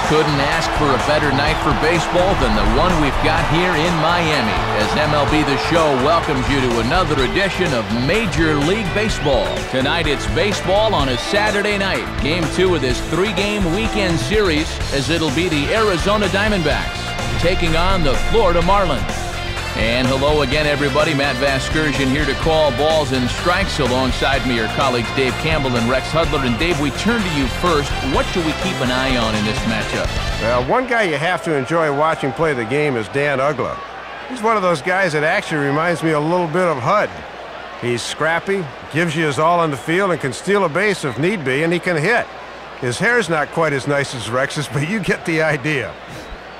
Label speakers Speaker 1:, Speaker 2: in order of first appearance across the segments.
Speaker 1: Couldn't ask for a better night for baseball than the one we've got here in Miami as MLB The Show welcomes you to another edition of Major League Baseball. Tonight it's baseball on a Saturday night. Game 2 of this 3-game weekend series as it'll be the Arizona Diamondbacks taking on the Florida Marlins. And hello again, everybody. Matt Vasgersian here to call balls and strikes. Alongside me are colleagues Dave Campbell and Rex Hudler. And Dave, we turn to you first. What should we keep an eye on in this matchup?
Speaker 2: Well, one guy you have to enjoy watching play the game is Dan Uggla. He's one of those guys that actually reminds me a little bit of Hud. He's scrappy, gives you his all on the field, and can steal a base if need be, and he can hit. His hair's not quite as nice as Rex's, but you get the idea.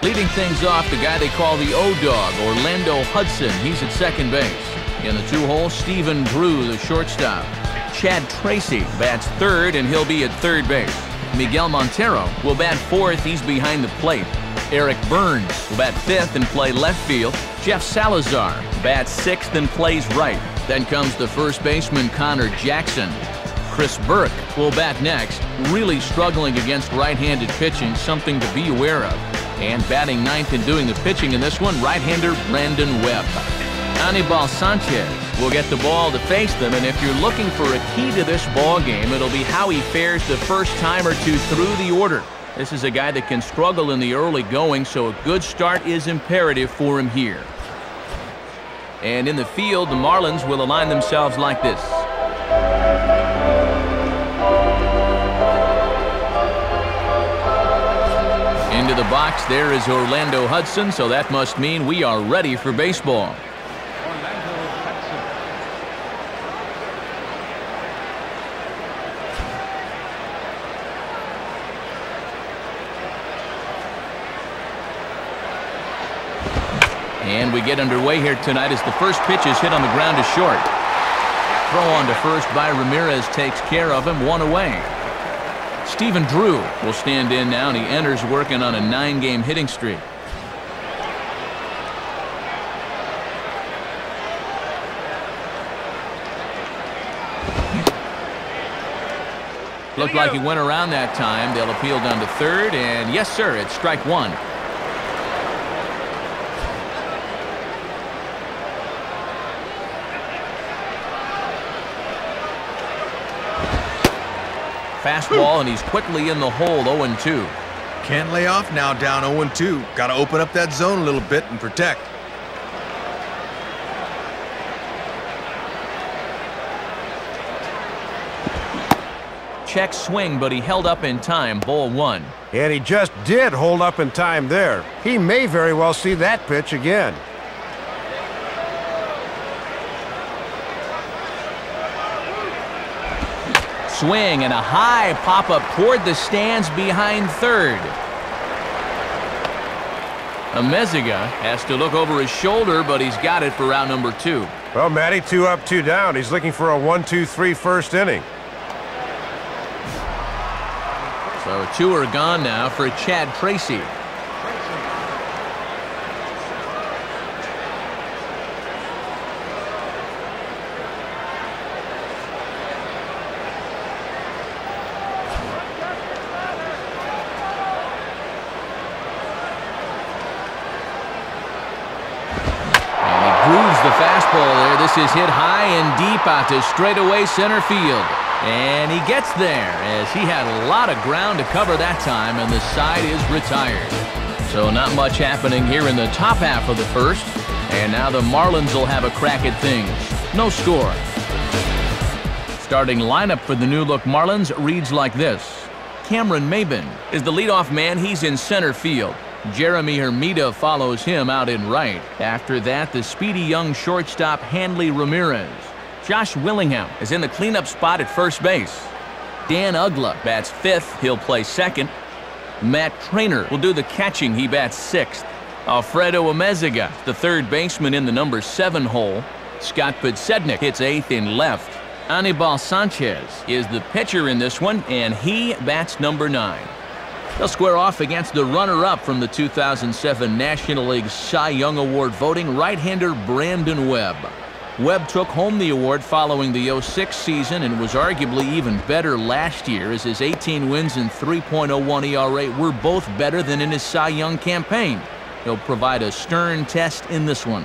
Speaker 1: Leading things off, the guy they call the O-Dog, Orlando Hudson. He's at second base. In the 2-hole, Stephen Drew, the shortstop. Chad Tracy bats third, and he'll be at third base. Miguel Montero will bat fourth. He's behind the plate. Eric Burns will bat fifth and play left field. Jeff Salazar bats sixth and plays right. Then comes the first baseman, Connor Jackson. Chris Burke will bat next, really struggling against right-handed pitching, something to be aware of. And batting ninth and doing the pitching in this one, right-hander Brandon Webb. Anibal Sanchez will get the ball to face them, and if you're looking for a key to this ball game, it'll be how he fares the first time or two through the order. This is a guy that can struggle in the early going, so a good start is imperative for him here. And in the field, the Marlins will align themselves like this. Into the box, there is Orlando Hudson, so that must mean we are ready for baseball. And we get underway here tonight as the first pitch is hit on the ground to short. Throw on to first by Ramirez takes care of him, 1 away. Stephen Drew will stand in now, and he enters working on a 9-game hitting streak. Looked like he went around that time. They'll appeal down to third, and yes, sir, it's strike 1. Fastball, and he's quickly in the hole, 0-2.
Speaker 3: Can't lay off now, down 0-2. Got to open up that zone a little bit and protect.
Speaker 1: Check swing, but he held up in time, ball 1.
Speaker 2: And he just did hold up in time there. He may very well see that pitch again.
Speaker 1: Swing and a high pop-up toward the stands behind third. Amezaga has to look over his shoulder, but he's got it for out number 2.
Speaker 2: Well, Matty, 2 up, 2 down. He's looking for a 1-2-3 first inning.
Speaker 1: So 2 are gone now for Chad Tracy. The fastball there. This is hit high and deep out to straightaway center field. And he gets there as he had a lot of ground to cover that time, and the side is retired. So not much happening here in the top half of the first. And now the Marlins will have a crack at things. No score. Starting lineup for the new-look Marlins reads like this. Cameron Maybin is the leadoff man. He's in center field. Jeremy Hermida follows him out in right. After that, the speedy young shortstop Hanley Ramirez. Josh Willingham is in the cleanup spot at first base. Dan Uggla bats fifth. He'll play second. Matt Trainer will do the catching. He bats sixth. Alfredo Amezaga, the third baseman in the number 7 hole. Scott Podsednik hits eighth in left. Anibal Sanchez is the pitcher in this one, and he bats number 9. They'll square off against the runner-up from the 2007 National League Cy Young Award voting right-hander Brandon Webb. Webb took home the award following the '06 season and was arguably even better last year, as his 18 wins and 3.01 ERA were both better than in his Cy Young campaign. He'll provide a stern test in this one.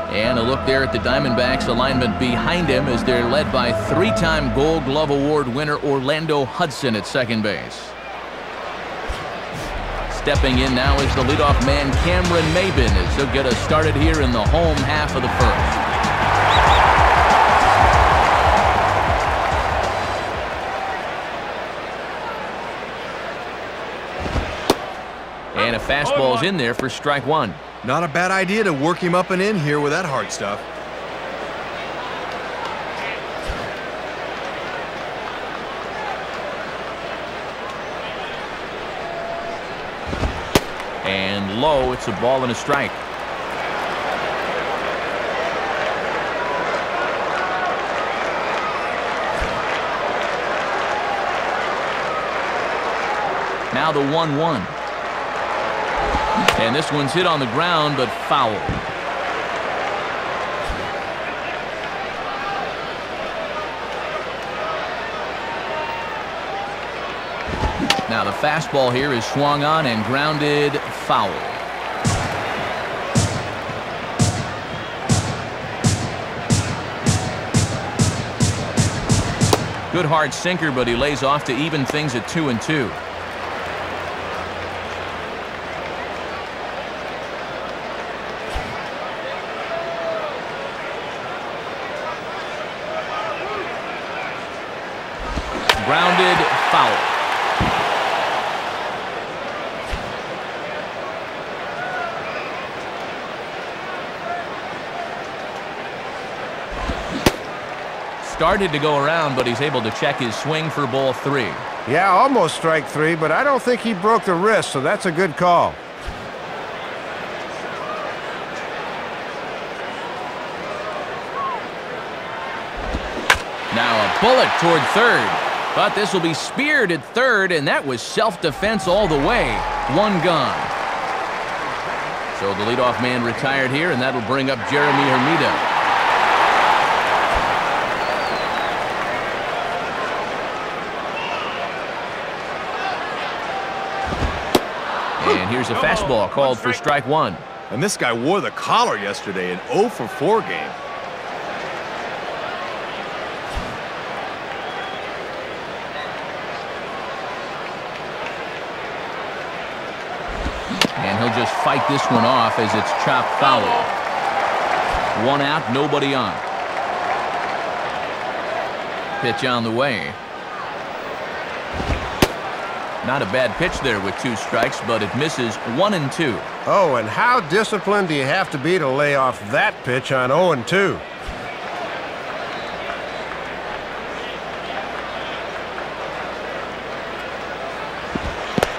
Speaker 1: And a look there at the Diamondbacks alignment behind him as they're led by three-time Gold Glove Award winner Orlando Hudson at second base. Stepping in now is the leadoff man Cameron Maybin as he'll get us started here in the home half of the first. And a fastball's in there for strike one.
Speaker 3: Not a bad idea to work him up and in here with that hard stuff.
Speaker 1: And low, it's a ball and a strike. Now the 1-1. And this one's hit on the ground, but foul. Now the fastball here is swung on and grounded foul. Good hard sinker, but he lays off to even things at 2-2. Grounded foul. Started to go around, but he's able to check his swing for ball three.
Speaker 2: Yeah, almost strike three, but I don't think he broke the wrist, so that's a good call.
Speaker 1: Now a bullet toward third, but this will be speared at third, and that was self-defense all the way. One gone. So the leadoff man retired here, and that'll bring up Jeremy Hermida. And here's a fastball called for strike one.
Speaker 3: And this guy wore the collar yesterday, an 0 for 4 game.
Speaker 1: And he'll just fight this one off as it's chopped foul. One out, nobody on. Pitch on the way. Not a bad pitch there with 2 strikes, but it misses 1-2.
Speaker 2: Oh, and how disciplined do you have to be to lay off that pitch on 0-2?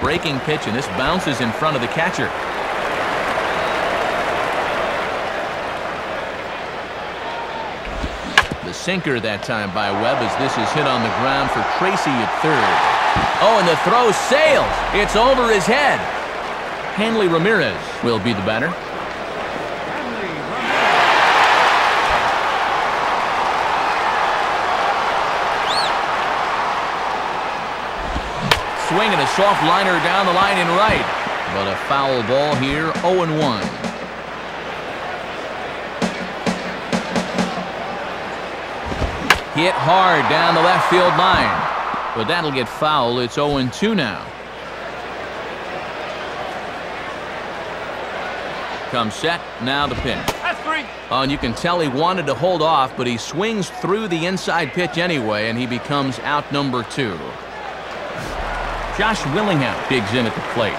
Speaker 1: Breaking pitch, and this bounces in front of the catcher. The sinker that time by Webb as this is hit on the ground for Tracy at third. Oh, and the throw sails. It's over his head. Hanley Ramirez will be the batter. Swinging a soft liner down the line in right. But a foul ball here, 0-1. Hit hard down the left field line. But that'll get foul. It's 0-2 now. Comes set. Now the pitch.
Speaker 4: That's 3.
Speaker 1: And you can tell he wanted to hold off, but he swings through the inside pitch anyway, and he becomes out number 2. Josh Willingham digs in at the plate.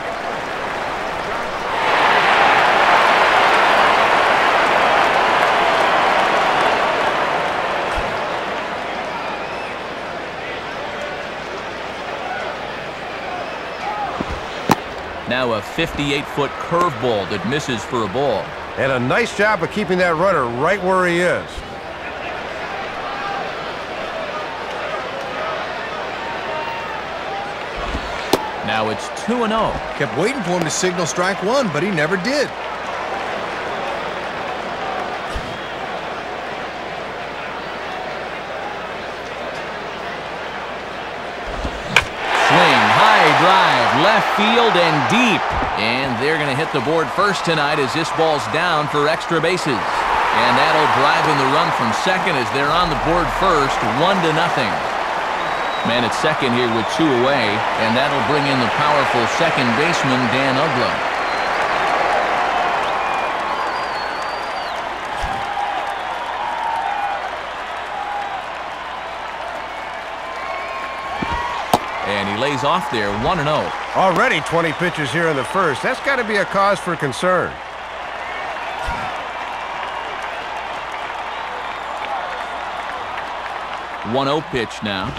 Speaker 1: Now a 58-foot curveball that misses for a ball.
Speaker 2: And a nice job of keeping that runner right where he is.
Speaker 1: Now it's 2-0.
Speaker 3: Kept waiting for him to signal strike one, but he never did.
Speaker 1: drive, left field and deep. And they're going to hit the board first tonight as this ball's down for extra bases. And that'll drive in the run from second as they're on the board first, 1-0. Man at second here with 2 away, and that'll bring in the powerful second baseman, Dan Uggla. And he lays off there, 1-0.
Speaker 2: Already 20 pitches here in the first. That's got to be a cause for concern.
Speaker 1: One-0 pitch now.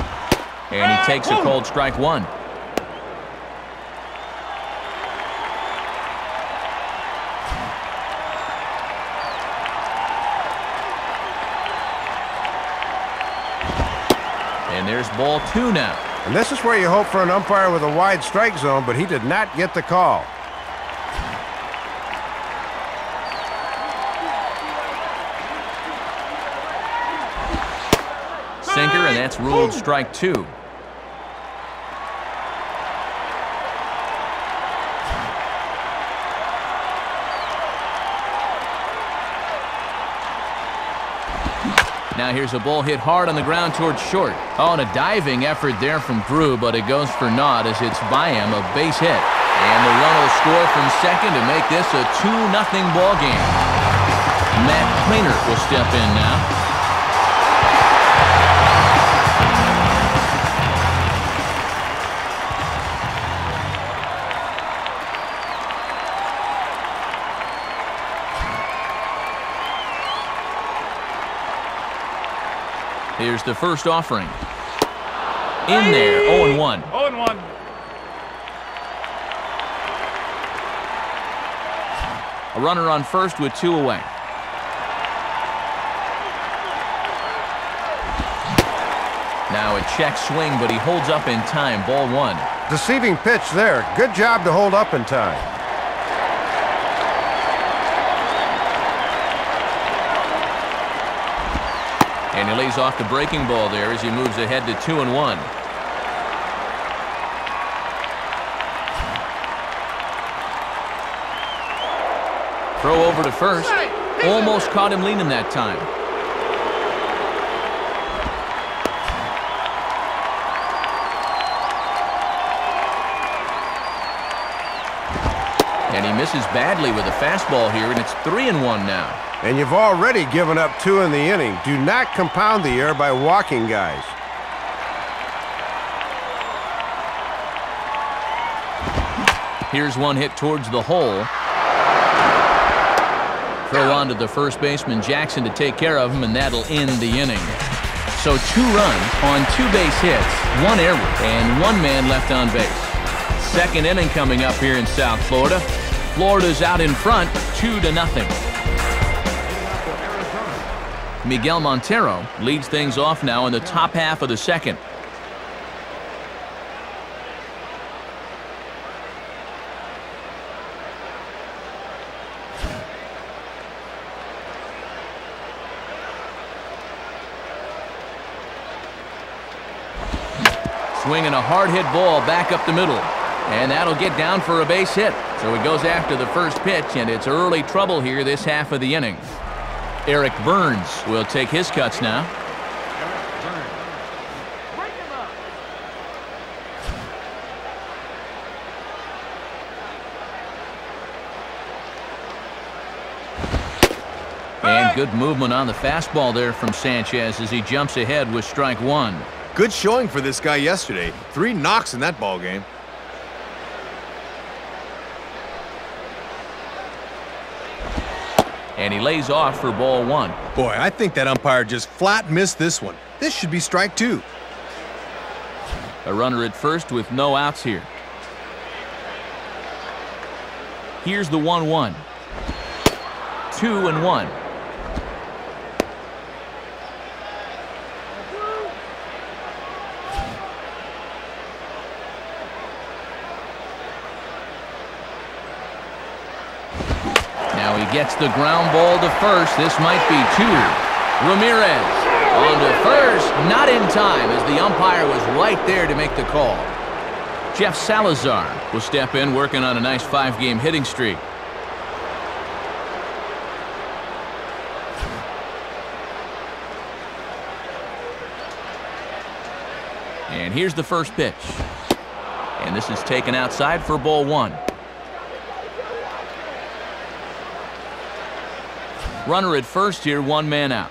Speaker 1: And he takes a cold strike one. And there's ball 2 now.
Speaker 2: And this is where you hope for an umpire with a wide strike zone, but he did not get the call.
Speaker 1: Sinker, and that's ruled strike 2. Now here's a ball hit hard on the ground towards short. Oh, and a diving effort there from Drew, but it goes for naught as it's by him, a base hit. And the run will score from second to make this a 2-0 ball game. Matt Planer will step in now. Here's the first offering. In there, 0-1.
Speaker 4: 0-1.
Speaker 1: A runner on first with 2 away. Now a check swing, but he holds up in time. Ball 1.
Speaker 2: Deceiving pitch there. Good job to hold up in time.
Speaker 1: And he lays off the breaking ball there as he moves ahead to 2-1. Throw over to first. Almost caught him leaning that time. And he misses badly with a fastball here, and it's 3-1 now.
Speaker 2: And you've already given up 2 in the inning. Do not compound the error by walking guys.
Speaker 1: Here's one hit towards the hole. Throw on to the first baseman Jackson to take care of him, and that'll end the inning. So 2 runs on 2 base hits, 1 error, and 1 man left on base. Second inning coming up here in South Florida. Florida's out in front, 2-0. Miguel Montero leads things off now in the top half of the second. Swinging a hard hit ball back up the middle. And that'll get down for a base hit. So he goes after the first pitch, and it's early trouble here this half of the inning. Eric Burns will take his cuts now. And good movement on the fastball there from Sanchez as he jumps ahead with strike 1.
Speaker 3: Good showing for this guy yesterday. 3 knocks in that ball game.
Speaker 1: And he lays off for ball 1.
Speaker 3: Boy, I think that umpire just flat missed this one. This should be strike 2.
Speaker 1: A runner at first with no outs here. Here's the 1-1. 2-1. Gets the ground ball to first. This might be 2. Ramirez on to first. Not in time as the umpire was right there to make the call. Jeff Salazar will step in, working on a nice 5-game hitting streak. And here's the first pitch. And this is taken outside for ball 1. Runner at first here, 1 man out.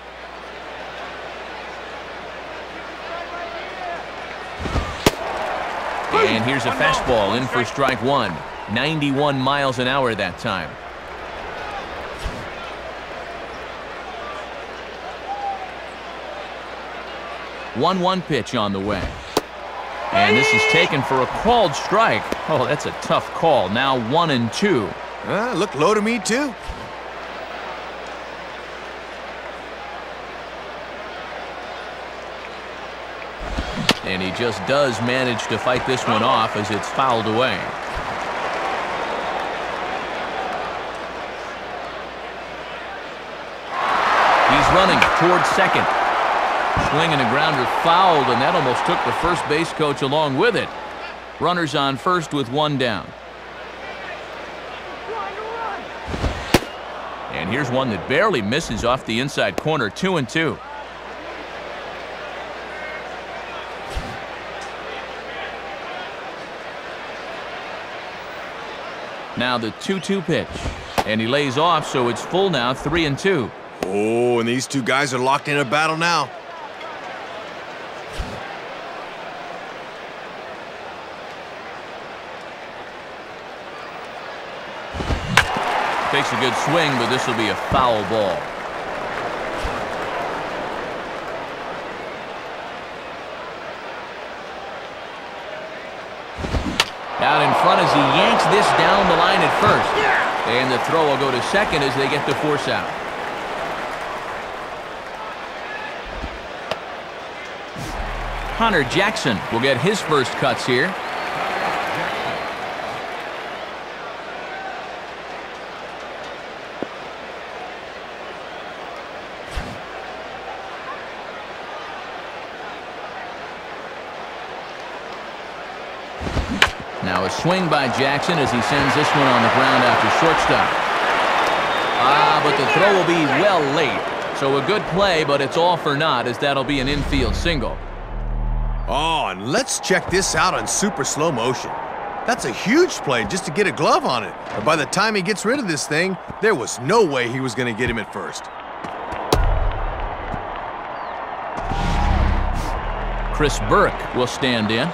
Speaker 1: And here's a fastball in for strike 1. 91 miles an hour that time. One pitch on the way. And this is taken for a called strike. Oh, that's a tough call. Now 1-2.
Speaker 3: Looked low to me, too.
Speaker 1: And he just does manage to fight this one off as it's fouled away. He's running towards second. Swinging a grounder fouled, and that almost took the first base coach along with it. Runners on first with 1 down. And here's one that barely misses off the inside corner, 2-2. Now the 2-2 pitch. And he lays off, so it's full now, 3-2.
Speaker 3: Oh, and these two guys are locked in a battle now.
Speaker 1: Takes a good swing, but this will be a foul ball. Out in front as he yanks this down the line at first. And the throw will go to second as they get the force out. Hunter Jackson will get his first cuts here. Now a swing by Jackson as he sends this one on the ground out to shortstop. But the throw will be well late. So a good play, but it's all for naught as that'll be an infield single.
Speaker 3: Oh, and let's check this out on super slow motion. That's a huge play just to get a glove on it. But by the time he gets rid of this thing, there was no way he was going to get him at first.
Speaker 1: Chris Burke will stand in.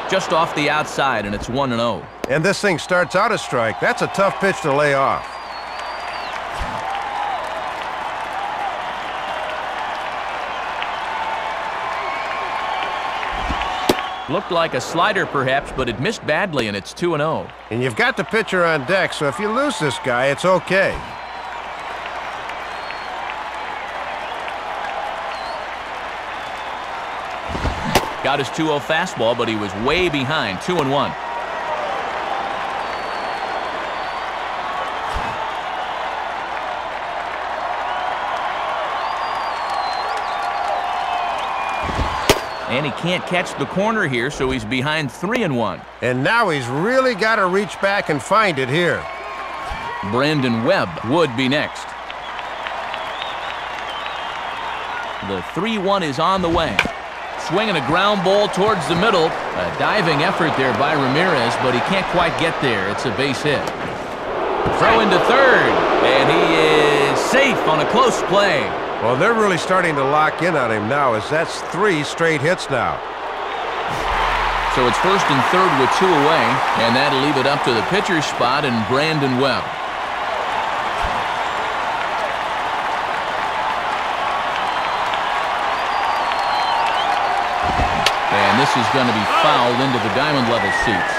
Speaker 1: Just off the outside, and it's 1-0.
Speaker 2: And this thing starts out a strike. That's a tough pitch to lay off.
Speaker 1: Looked like a slider perhaps, but it missed badly, and it's 2-0.
Speaker 2: And you've got the pitcher on deck, so if you lose this guy, it's okay.
Speaker 1: Got his 2-0 fastball, but he was way behind, 2-1. And he can't catch the corner here, so he's behind 3-1.
Speaker 2: And now he's really got to reach back and find it here.
Speaker 1: Brandon Webb would be next. The 3-1 is on the way. Swinging a ground ball towards the middle. A diving effort there by Ramirez, but he can't quite get there. It's a base hit. Throw into third, and he is safe on a close play.
Speaker 2: Well, they're really starting to lock in on him now, as that's 3 straight hits now.
Speaker 1: So it's first and third with 2 away, and that'll leave it up to the pitcher's spot and Brandon Webb. And this is going to be fouled into the diamond level seats.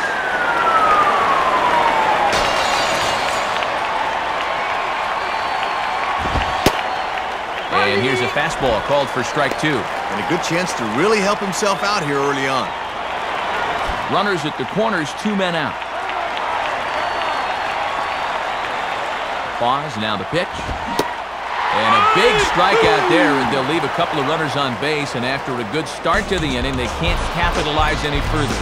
Speaker 1: And here's a fastball called for strike 2.
Speaker 3: And a good chance to really help himself out here early on.
Speaker 1: Runners at the corners, 2 men out. Pause, now the pitch. And a big strikeout there, and they'll leave a couple of runners on base, and after a good start to the inning, they can't capitalize any further.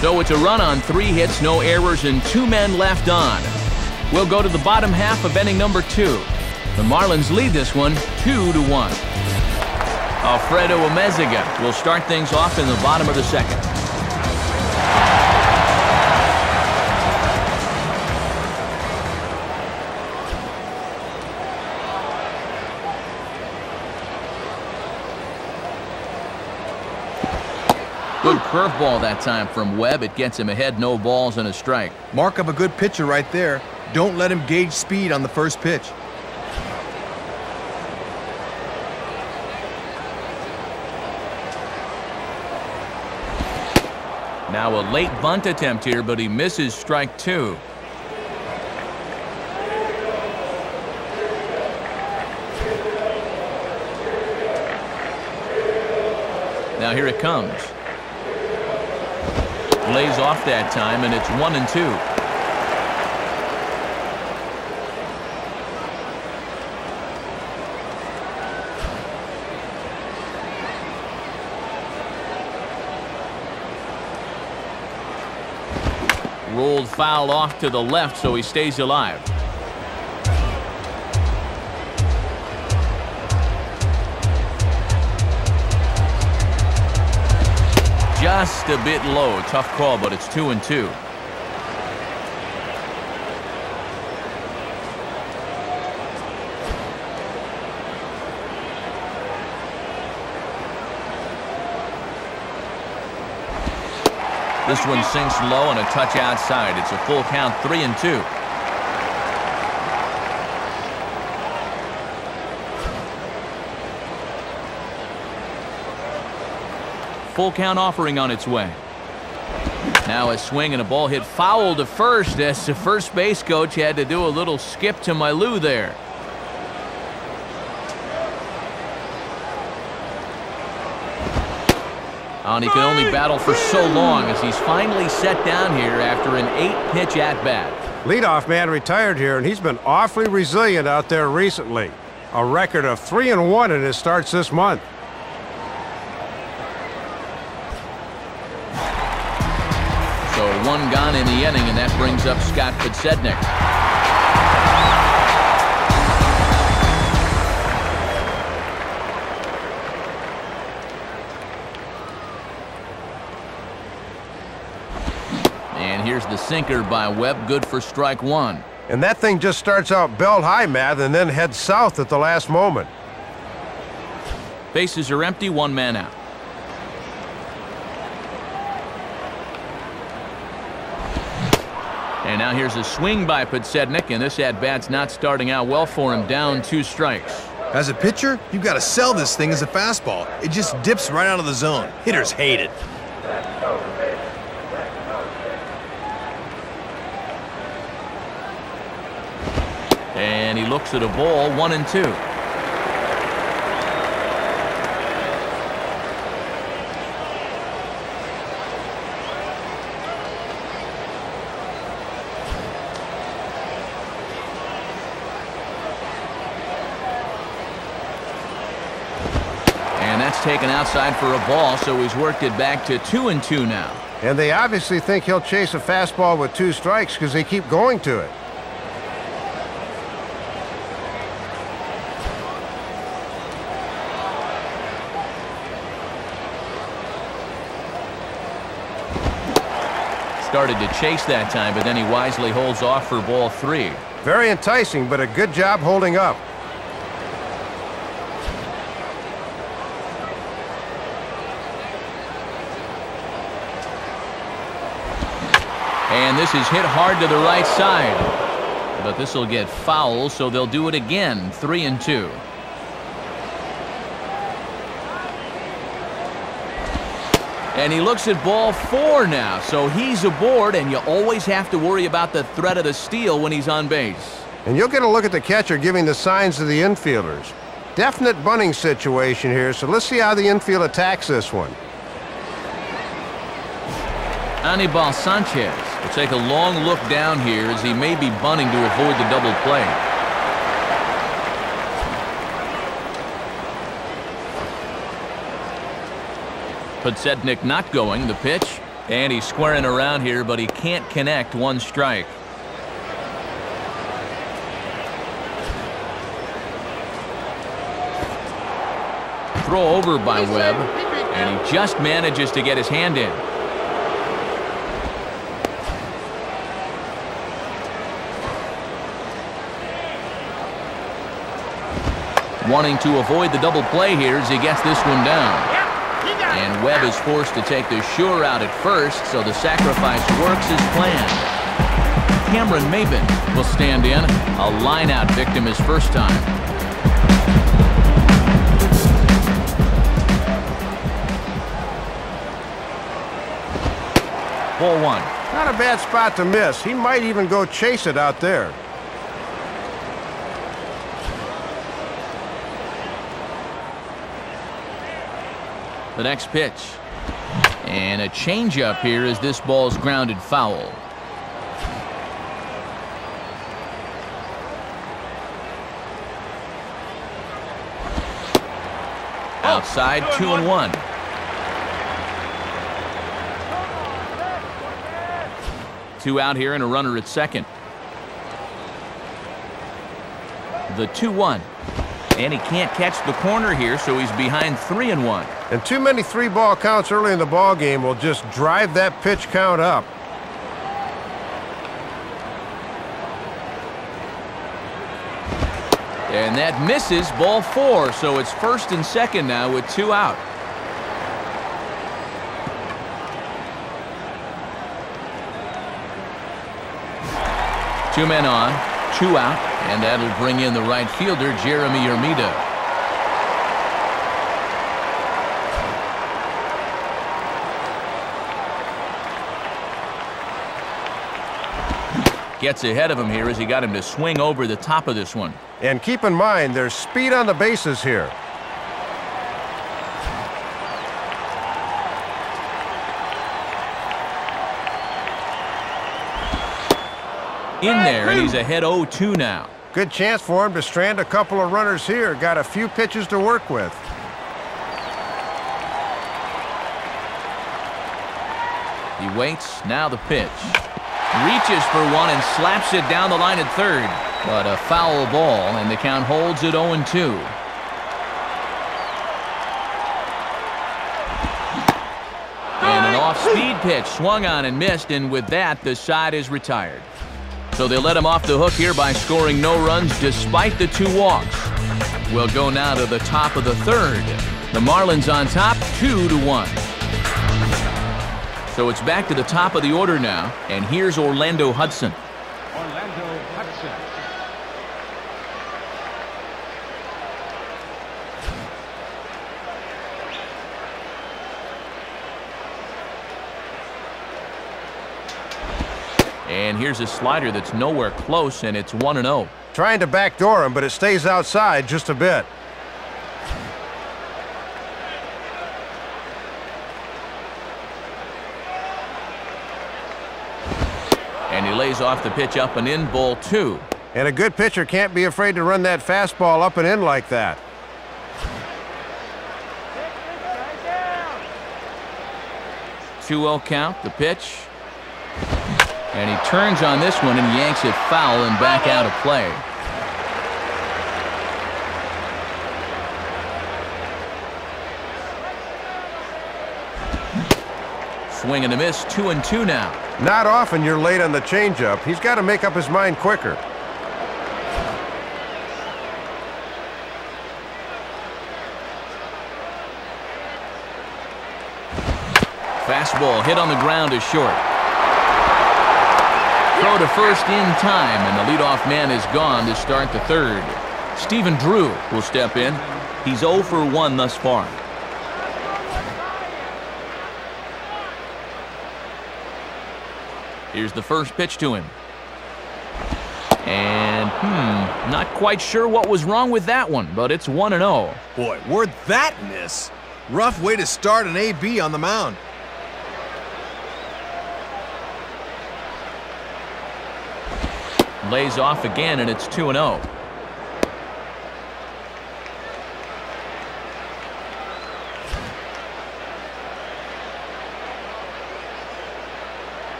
Speaker 1: So it's a run on 3 hits, no errors, and 2 men left on. We'll go to the bottom half of inning number 2. The Marlins lead this one 2-1. Alfredo Amezaga will start things off in the bottom of the second. Good curveball that time from Webb. It gets him ahead, no balls and a strike.
Speaker 3: Mark of a good pitcher right there. Don't let him gauge speed on the first pitch.
Speaker 1: Now a late bunt attempt here, but he misses strike 2. Now here it comes. Lays off that time, and it's 1-2. Rolled foul off to the left, so he stays alive. Just a bit low. Tough call, but it's 2-2. This one sinks low and a touch outside. It's a full count, 3-2. Full count offering on its way. Now a swing and a ball hit foul to first as the first base coach had to do a little skip to Milou there. And he can only battle for so long as he's finally set down here after an 8-pitch at-bat.
Speaker 2: Leadoff man retired here, and he's been awfully resilient out there recently. A record of 3-1 in his starts this month.
Speaker 1: So 1 gone in the inning, and that brings up Scott Podsednik. And here's the sinker by Webb, good for strike 1.
Speaker 2: And that thing just starts out belt high, Matt, and then heads south at the last moment.
Speaker 1: Bases are empty, 1 man out. And now here's a swing by Podsednik, and this at-bat's not starting out well for him, down 2 strikes.
Speaker 3: As a pitcher, you've got to sell this thing as a fastball. It just dips right out of the zone. Hitters hate it.
Speaker 1: And he looks at a ball, 1-2. Taken outside for a ball, so he's worked it back to 2-2 now.
Speaker 2: And they obviously think he'll chase a fastball with 2 strikes because they keep going to it.
Speaker 1: Started to chase that time, but then he wisely holds off for ball 3.
Speaker 2: Very enticing, but a good job holding up.
Speaker 1: And this is hit hard to the right side. But this will get foul, so they'll do it again, 3-2. And he looks at ball 4 now, so he's aboard, and you always have to worry about the threat of the steal when he's on base.
Speaker 2: And you'll get a look at the catcher giving the signs to the infielders. Definite bunting situation here, so let's see how the infield attacks this one.
Speaker 1: Anibal Sanchez will take a long look down here as he may be bunting to avoid the double play. Podsednik not going. The pitch. And he's squaring around here, but he can't connect. One strike. Throw over by Webb, and he just manages to get his hand in. Wanting to avoid the double play here as he gets this one down. And Webb is forced to take the sure out at first, so the sacrifice works as planned. Cameron Maben will stand in. A line-out victim his first time. Ball one.
Speaker 2: Not a bad spot to miss. He might even go chase it out there.
Speaker 1: The next pitch. And a changeup here as this ball's grounded foul. Outside, 2-1. Two out here and a runner at second. The 2-1. And he can't catch the corner here, so he's behind 3-1.
Speaker 2: And too many 3-ball counts early in the ball game will just drive that pitch count up.
Speaker 1: And that misses. Ball 4, so it's first and second now with 2 out. Two men on, 2 out, and that'll bring in the right fielder, Jeremy Armida. Gets ahead of him here as he got him to swing over the top of this one.
Speaker 2: And keep in mind, there's speed on the bases here.
Speaker 1: In there, and he's ahead 0-2 now.
Speaker 2: Good chance for him to strand a couple of runners here. Got a few pitches to work with.
Speaker 1: He waits. Now the pitch. Reaches for one and slaps it down the line at third. But a foul ball, and the count holds at 0-2. And an off-speed pitch swung on and missed, and with that, the side is retired. So they let him off the hook here by scoring no runs despite the 2 walks. We'll go now to the top of the third. The Marlins on top, 2-1. So it's back to the top of the order now, and here's Orlando Hudson.
Speaker 4: Orlando Hudson.
Speaker 1: And here's a slider that's nowhere close, and it's 1-0.
Speaker 2: Trying to backdoor him, but it stays outside just a bit.
Speaker 1: And he lays off the pitch up and in, ball 2.
Speaker 2: And a good pitcher can't be afraid to run that fastball up and in like that.
Speaker 1: Two-0 count, the pitch. And he turns on this one and yanks it foul and back out of play. Swing and a miss, 2-2 now.
Speaker 2: Not often you're late on the changeup. He's got to make up his mind quicker.
Speaker 1: Fastball hit on the ground is short. Throw to first in time, and the leadoff man is gone to start the third. Stephen Drew will step in. He's 0 for 1 thus far. Here's the first pitch to him. And, not quite sure what was wrong with that one, but it's 1-0.
Speaker 3: Boy, where'd that miss? Rough way to start an AB on the mound.
Speaker 1: Lays off again, and it's 2-0.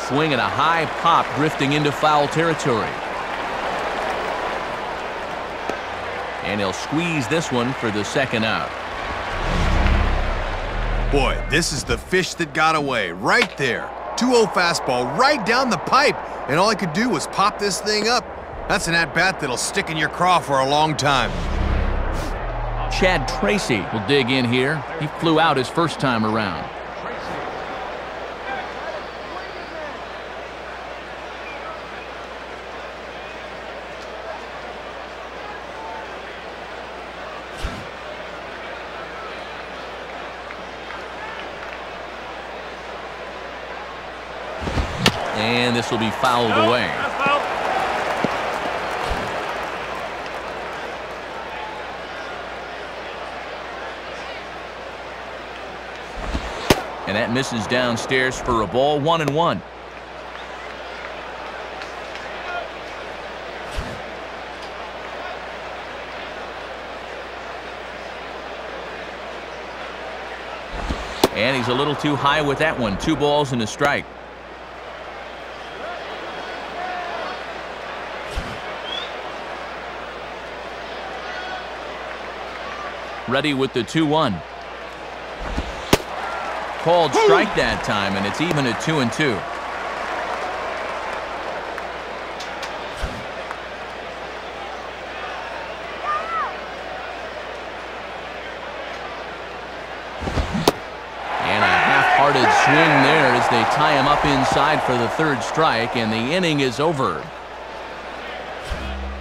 Speaker 1: swing and a high pop drifting into foul territory. And he'll squeeze this one for the second out.
Speaker 3: Boy, this is the fish that got away right there. 2-0 fastball right down the pipe, and all I could do was pop this thing up. That's an at-bat that'll stick in your craw for a long time.
Speaker 1: Chad Tracy will dig in here. He flew out his first time around. And this will be fouled away. And that misses downstairs for a ball, 1-1. And he's a little too high with that one. 2 balls and a strike. Ready with the 2-1. Called strike that time, and it's even at 2-2. And a half-hearted swing there as they tie him up inside for the 3rd strike, and the inning is over.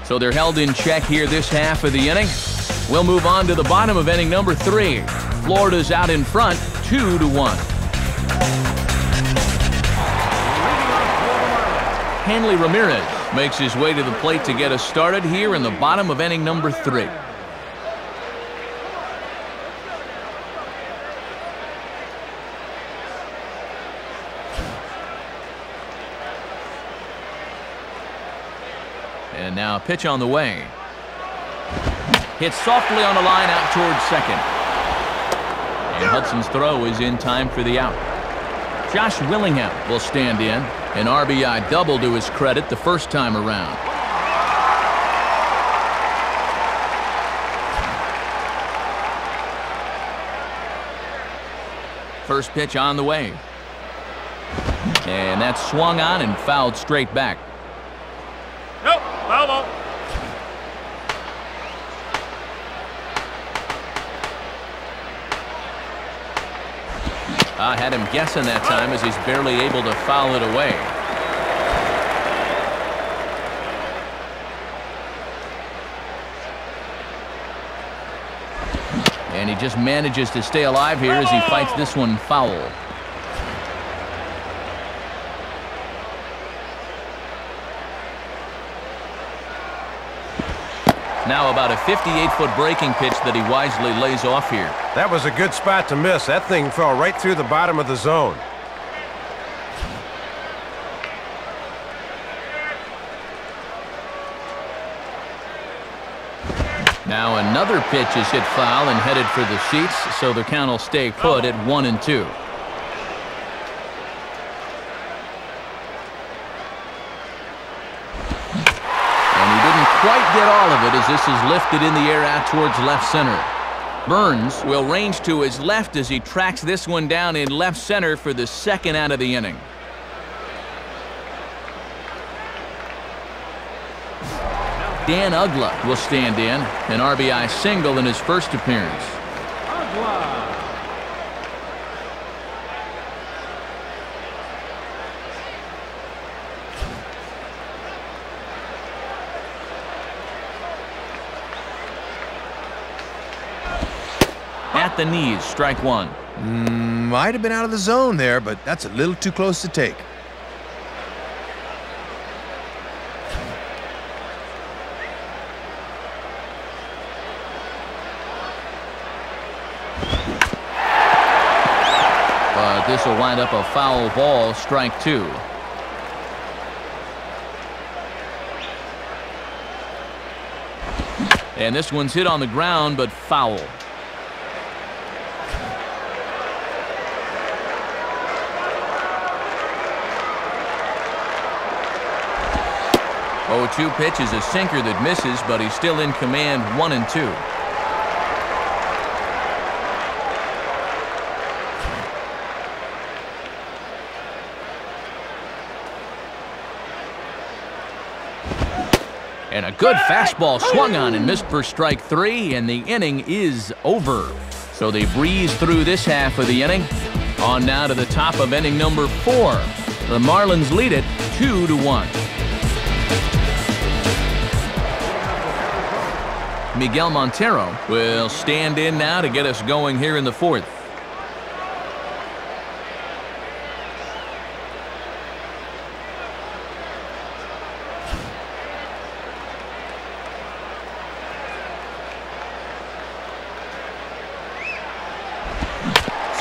Speaker 1: So they're held in check here this half of the inning. We'll move on to the bottom of inning number 3. Florida's out in front, 2-1. Hanley Ramirez makes his way to the plate to get us started here in the bottom of inning number 3. And now a pitch on the way. Hit softly on the line out towards second. And Hudson's throw is in time for the out. Josh Willingham will stand in. An RBI double to his credit the first time around. First pitch on the way. And that's swung on and fouled straight back.
Speaker 5: Nope, foul ball.
Speaker 1: I had him guessing that time as he's barely able to foul it away. And he just manages to stay alive here as he fights this one foul. Now about a 58-foot breaking pitch that he wisely lays off here.
Speaker 2: That was a good spot to miss. That thing fell right through the bottom of the zone.
Speaker 1: Now another pitch is hit foul and headed for the seats, so the count will stay put at 1-2. Quite get all of it as this is lifted in the air out towards left center. Burns will range to his left as he tracks this one down in left center for the second out of the inning. Dan Uggla will stand in, an RBI single in his first appearance. At the knees, strike one.
Speaker 3: Might have been out of the zone there, but that's a little too close to take.
Speaker 1: But this will wind up a foul ball, strike 2. And this one's hit on the ground, but foul. 0-2 pitch is a sinker that misses, but he's still in command, 1-2. And a good fastball swung on and missed for strike 3, and the inning is over. So they breeze through this half of the inning. On now to the top of inning number 4. The Marlins lead it 2-1. Miguel Montero will stand in now to get us going here in the 4th.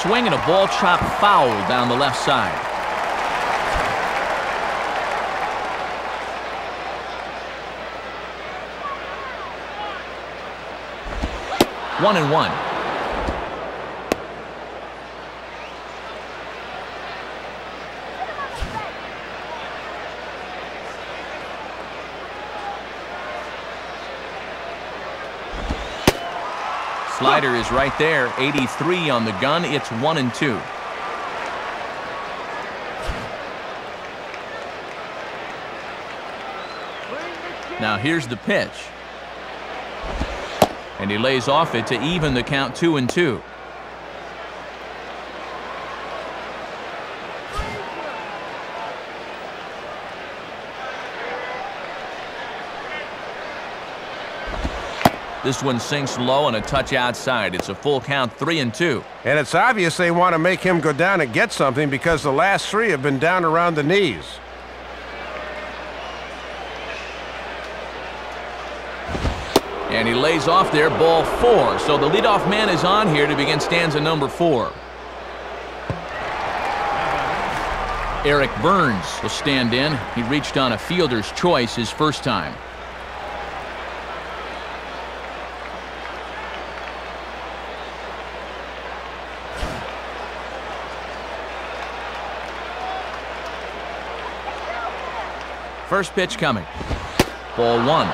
Speaker 1: Swing and a ball chopped foul down the left side. One and one. Slider is right there, 83 on the gun. It's 1-2. Now here's the pitch. And he lays off it to even the count, 2-2. This one sinks low and a touch outside. It's a full count, 3-2.
Speaker 2: And it's obvious they want to make him go down and get something because the last 3 have been down around the knees.
Speaker 1: And he lays off there, ball 4. So the leadoff man is on here to begin stanza number 4. Eric Burns will stand in. He reached on a fielder's choice his first time. First pitch coming. Ball 1.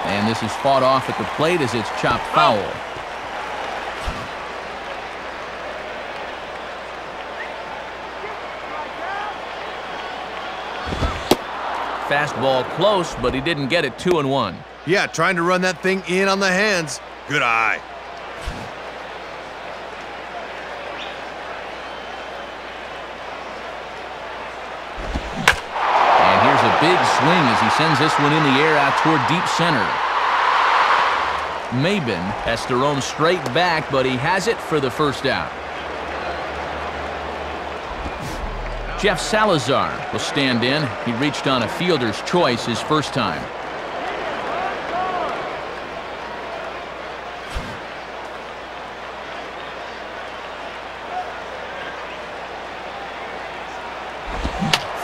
Speaker 1: And this is fought off at the plate as it's chopped foul. Fastball close, but he didn't get it. 2-1.
Speaker 3: Yeah, trying to run that thing in on the hands. Good eye.
Speaker 1: And here's a big swing as he sends this one in the air out toward deep center. Maben has to roam straight back, but he has it for the first out. Jeff Salazar will stand in. He reached on a fielder's choice his first time.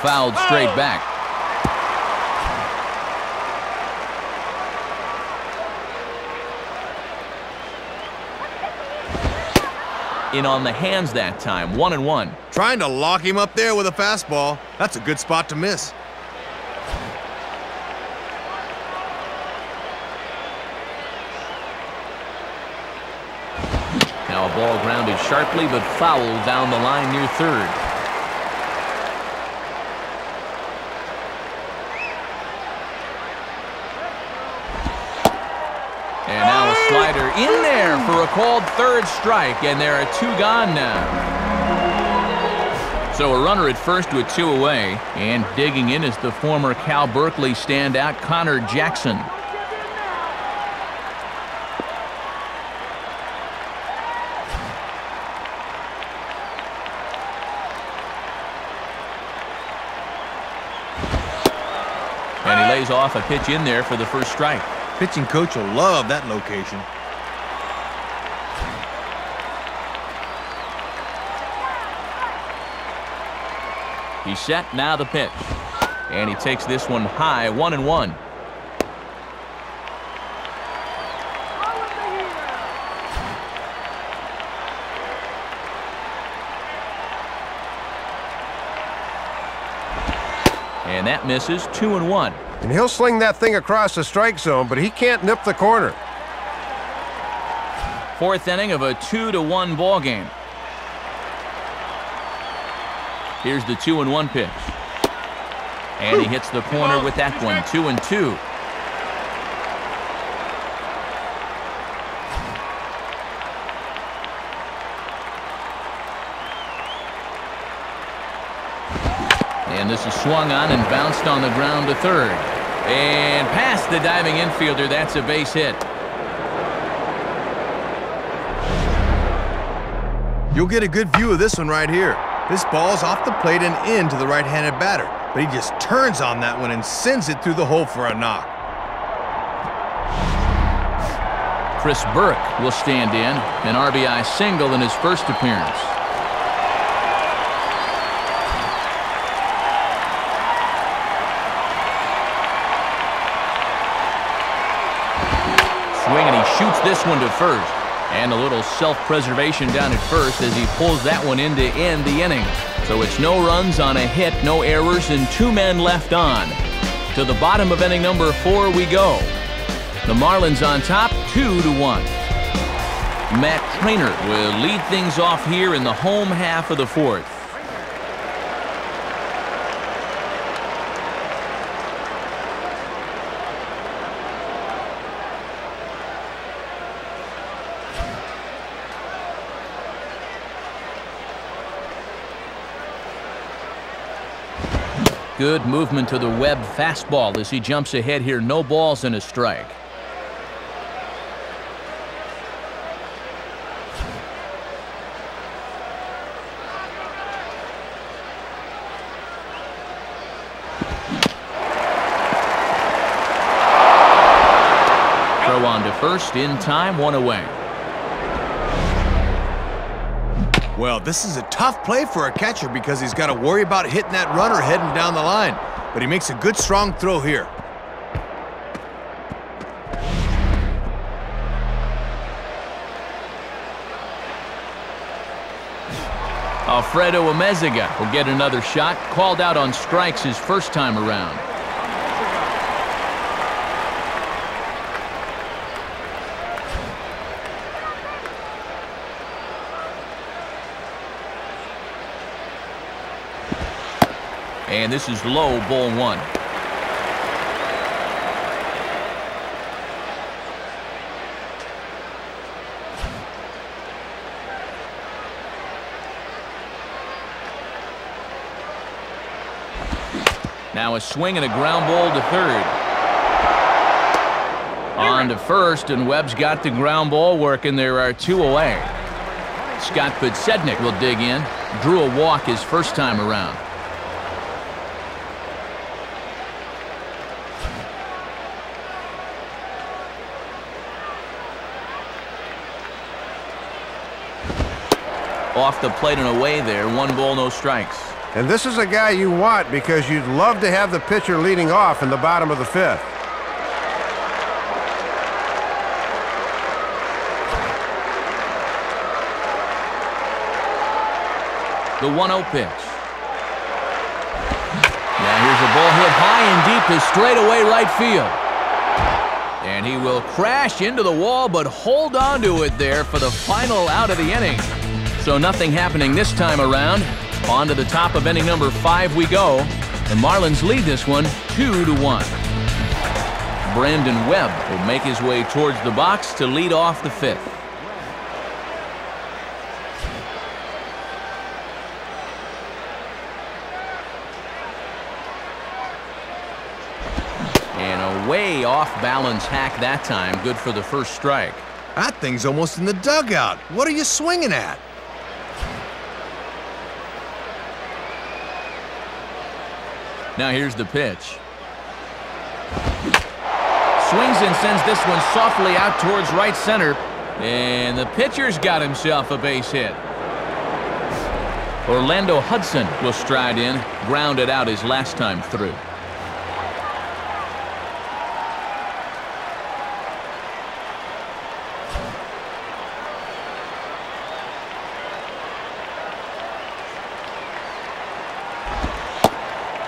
Speaker 1: Fouled straight back. In on the hands that time, 1-1.
Speaker 3: Trying to lock him up there with a fastball. That's a good spot to miss.
Speaker 1: Now a ball grounded sharply but fouled down the line near third. And now a slider in there for a called third strike, and there are 2 gone now. So a runner at first with 2 away, and digging in is the former Cal Berkeley standout Connor Jackson. And he lays off a pitch in there for the first strike.
Speaker 3: Pitching coach will love that location.
Speaker 1: He's set, now the pitch. And he takes this one high, 1-1. And that misses. 2-1.
Speaker 2: And he'll sling that thing across the strike zone, but he can't nip the corner.
Speaker 1: Fourth inning of a 2-1 ball game. Here's the 2-1 pitch. And he hits the corner with that one. 2-2. And this is swung on and bounced on the ground to third. And past the diving infielder, that's a base hit.
Speaker 3: You'll get a good view of this one right here. This ball's off the plate and into the right-handed batter, but he just turns on that one and sends it through the hole for a knock.
Speaker 1: Chris Burke will stand in, an RBI single in his first appearance. Swing, and he shoots this one to first. And a little self-preservation down at first as he pulls that one in to end the inning. So it's no runs on a hit, no errors, and 2 men left on. To the bottom of inning number 4 we go. The Marlins on top, 2-1. Matt Trainer will lead things off here in the home half of the 4th. Good movement to the Webb fastball as he jumps ahead here. No balls and a strike. Throw on to first in time, 1 away.
Speaker 3: Well, this is a tough play for a catcher because he's got to worry about hitting that runner heading down the line. But he makes a good, strong throw here.
Speaker 1: Alfredo Amezaga will get another shot. Called out on strikes his first time around. And this is low, ball 1. Now a swing and a ground ball to third. On to first, and Webb's got the ground ball working. There are 2 away. Scott Podsednik will dig in. Drew a walk his first time around. Off the plate and away there. 1 ball, no strikes.
Speaker 2: And this is a guy you want because you'd love to have the pitcher leading off in the bottom of the 5th.
Speaker 1: The 1-0 pitch. Now here's a ball hit high and deep to straightaway right field. And he will crash into the wall, but hold on to it there for the final out of the inning. So nothing happening this time around. On to the top of inning number 5 we go. The Marlins lead this one 2-1. Brandon Webb will make his way towards the box to lead off the 5th. And a way off balance hack that time. Good for the first strike.
Speaker 3: That thing's almost in the dugout. What are you swinging at?
Speaker 1: Now here's the pitch. Swings and sends this one softly out towards right center. And the pitcher's got himself a base hit. Orlando Hudson will stride in. Grounded out his last time through.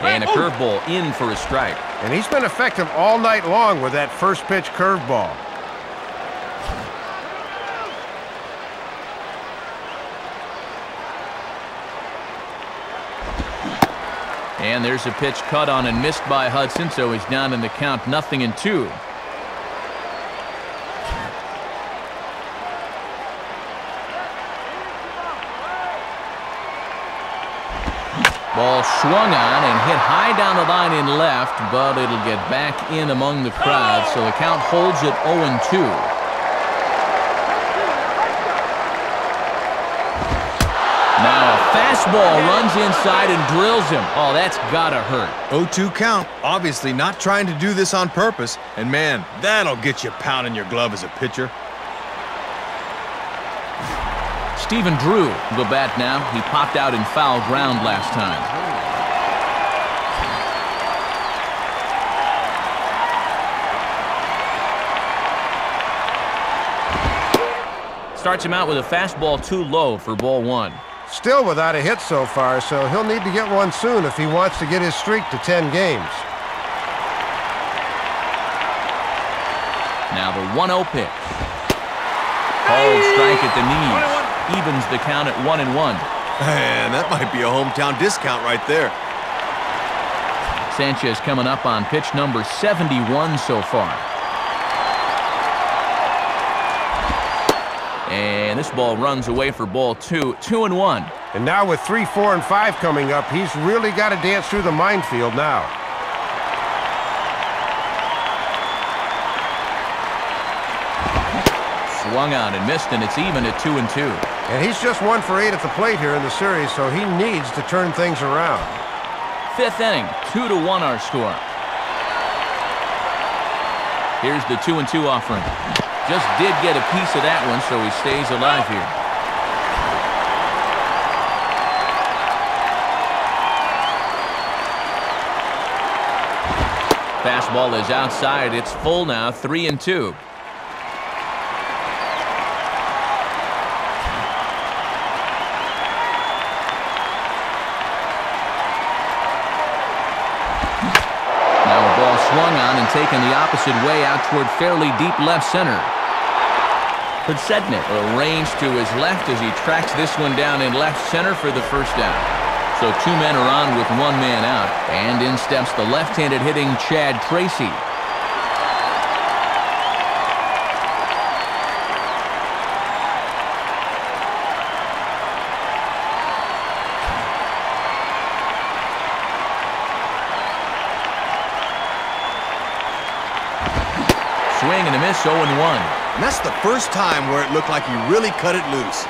Speaker 1: And a curveball in for a strike.
Speaker 2: And he's been effective all night long with that first pitch curveball.
Speaker 1: And there's a pitch cut on and missed by Hudson, so he's down in the count 0-2. Ball swung on and hit high down the line in left, but it'll get back in among the crowd, so the count holds at 0-2. Now a fastball runs inside and drills him. Oh, that's gotta hurt.
Speaker 3: 0-2 count. Obviously not trying to do this on purpose. And man, that'll get you pounding your glove as a pitcher.
Speaker 1: Stephen Drew will bat now. He popped out in foul ground last time. Starts him out with a fastball too low for ball one.
Speaker 2: Still without a hit so far, so he'll need to get one soon if he wants to get his streak to 10 games.
Speaker 1: Now the 1-0 pitch. Called strike at the knees. Evens the count at 1-1.
Speaker 3: Man, that might be a hometown discount right there.
Speaker 1: Sanchez coming up on pitch number 71 so far. And this ball runs away for ball two. 2-1.
Speaker 2: And now with 3, 4, and 5 coming up, he's really got to dance through the minefield now.
Speaker 1: Swung on and missed, and it's even at 2-2.
Speaker 2: And he's just 1 for 8 at the plate here in the series, so he needs to turn things around.
Speaker 1: 5th inning, 2-1 our score. Here's the 2-2 offering. Just did get a piece of that one, so he stays alive here. Fastball is outside. It's full now, 3-2. Swung on and taken the opposite way out toward fairly deep left center. Podsednik arranged to his left as he tracks this one down in left center for the first down. So 2 men are on with 1 man out, and in steps the left-handed hitting Chad Tracy. Swing and a miss, 0-1.
Speaker 3: And that's the first time where it looked like he really cut it loose.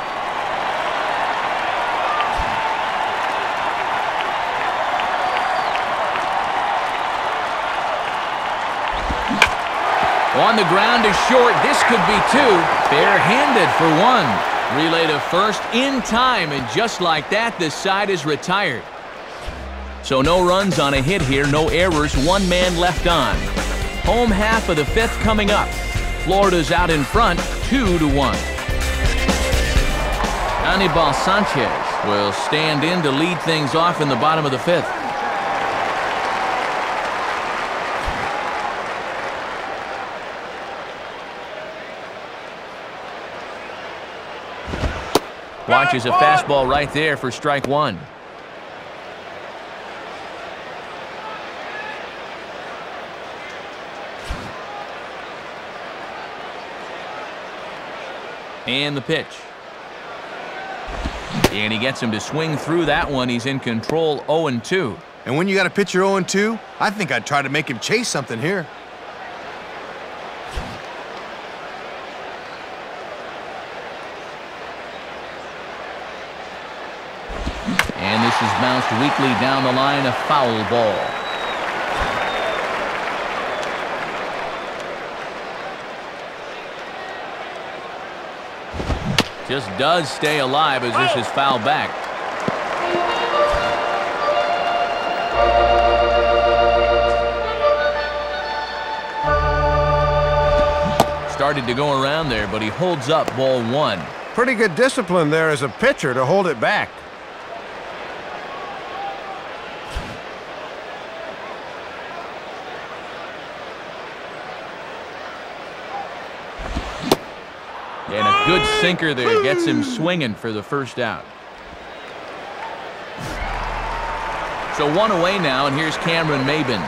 Speaker 1: On the ground is short. This could be 2. Barehanded for 1. Relay to first in time, and just like that, the side is retired. So no runs on a hit here, no errors, 1 man left on. Home half of the 5th coming up. Florida's out in front, 2-1. Anibal Sanchez will stand in to lead things off in the bottom of the 5th. Watches a fastball right there for strike 1. And the pitch. And he gets him to swing through that one. He's in control, 0-2.
Speaker 3: And when you got a pitcher 0-2, I think I'd try to make him chase something here.
Speaker 1: And this is bounced weakly down the line, a foul ball. Just does stay alive as this is fouled back. Started to go around there, but he holds up ball 1.
Speaker 2: Pretty good discipline there as a pitcher to hold it back.
Speaker 1: And a good sinker there gets him swinging for the first out. So one away now, and here's Cameron Maben.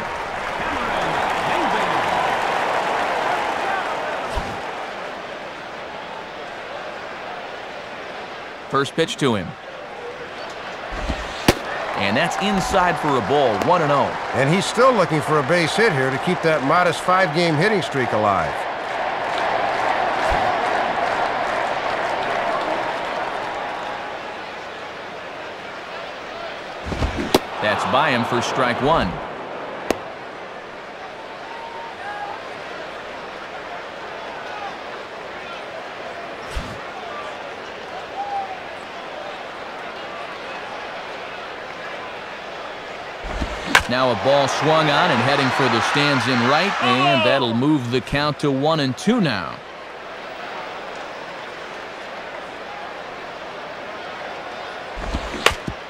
Speaker 1: First pitch to him. And that's inside for a ball, 1-0.
Speaker 2: And he's still looking for a base hit here to keep that modest 5-game hitting streak alive.
Speaker 1: That's by him for strike one. Now a ball swung on and heading for the stands in right, and that'll move the count to 1-2 now.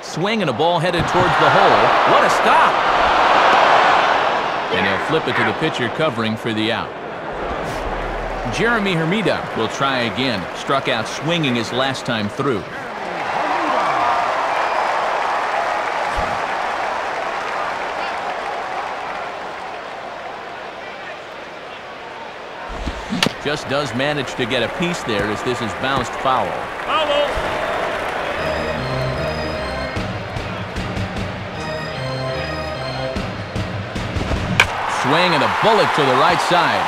Speaker 1: Swing and a ball headed towards the hole. What a stop! And he'll flip it to the pitcher covering for the out. Jeremy Hermida will try again. Struck out swinging his last time through. Just does manage to get a piece there as this is bounced foul.
Speaker 5: Foul.
Speaker 1: Swing and a bullet to the right side.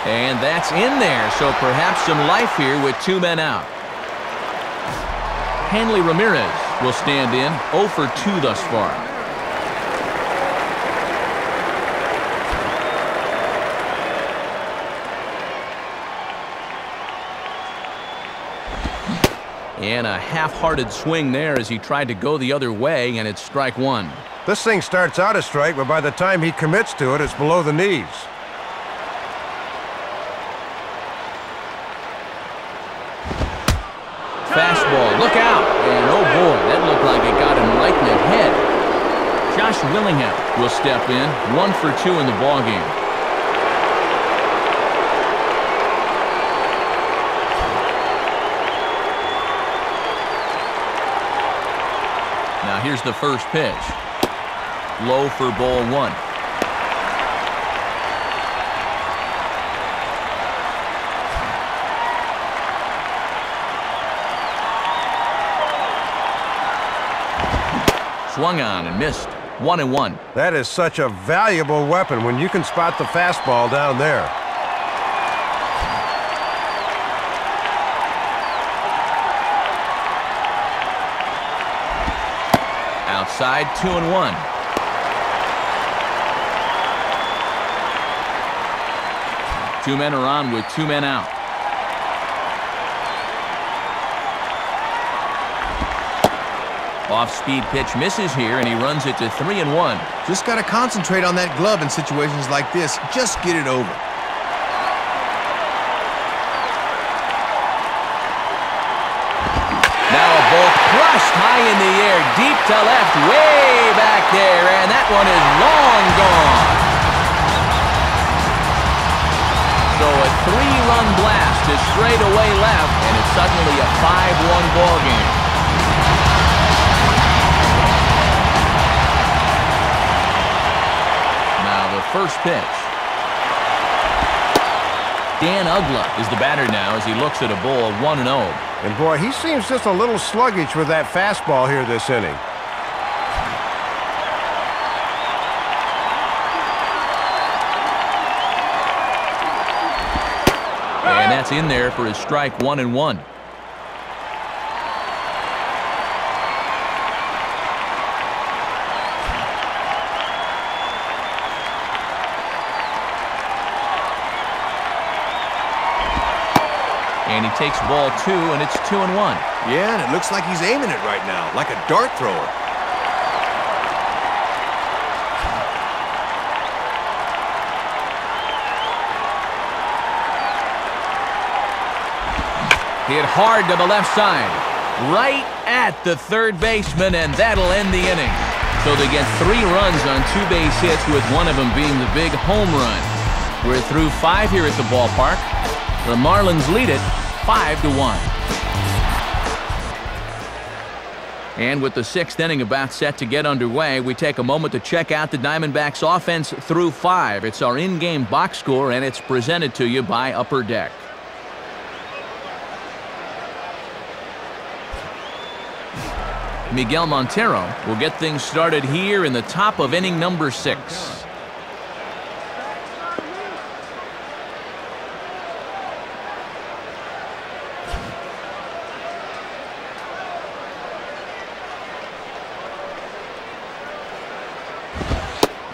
Speaker 1: And that's in there, so perhaps some life here with 2 men out. Hanley Ramirez will stand in, 0 for 2 thus far. And a half-hearted swing there as he tried to go the other way, and it's strike one.
Speaker 2: This thing starts out a strike, but by the time he commits to it, it's below the knees.
Speaker 1: Fastball, look out! And oh boy, that looked like it got him right in the head. Josh Willingham will step in, 1 for 2 in the ballgame. Now here's the first pitch. Low for ball 1. Swung on and missed. 1-1.
Speaker 2: That is such a valuable weapon when you can spot the fastball down there.
Speaker 1: Outside, 2-1. Two men are on with 2 men out. Off-speed pitch misses here, and he runs it to 3-1.
Speaker 3: Just got to concentrate on that glove in situations like this. Just get it over.
Speaker 1: Crushed high in the air, deep to left, way back there, and that one is long gone. So a 3-run blast is straight away left, and it's suddenly a 5-1 ball game. Now the first pitch. Dan Ugla is the batter now as he looks at a ball 1-0.
Speaker 2: And boy, he seems just a little sluggish with that fastball here this inning.
Speaker 1: And that's in there for his strike 1-1. And he takes ball 2, and it's 2-1.
Speaker 3: Yeah, and it looks like he's aiming it right now, like a dart thrower.
Speaker 1: Hit hard to the left side, right at the third baseman, and that'll end the inning. So they get 3 runs on 2 base hits, with one of them being the big home run. We're through 5 here at the ballpark. The Marlins lead it 5-1. And with the 6th inning about set to get underway, we take a moment to check out the Diamondbacks offense through 5. It's our in-game box score, and it's presented to you by Upper Deck. Miguel Montero will get things started here in the top of inning number 6.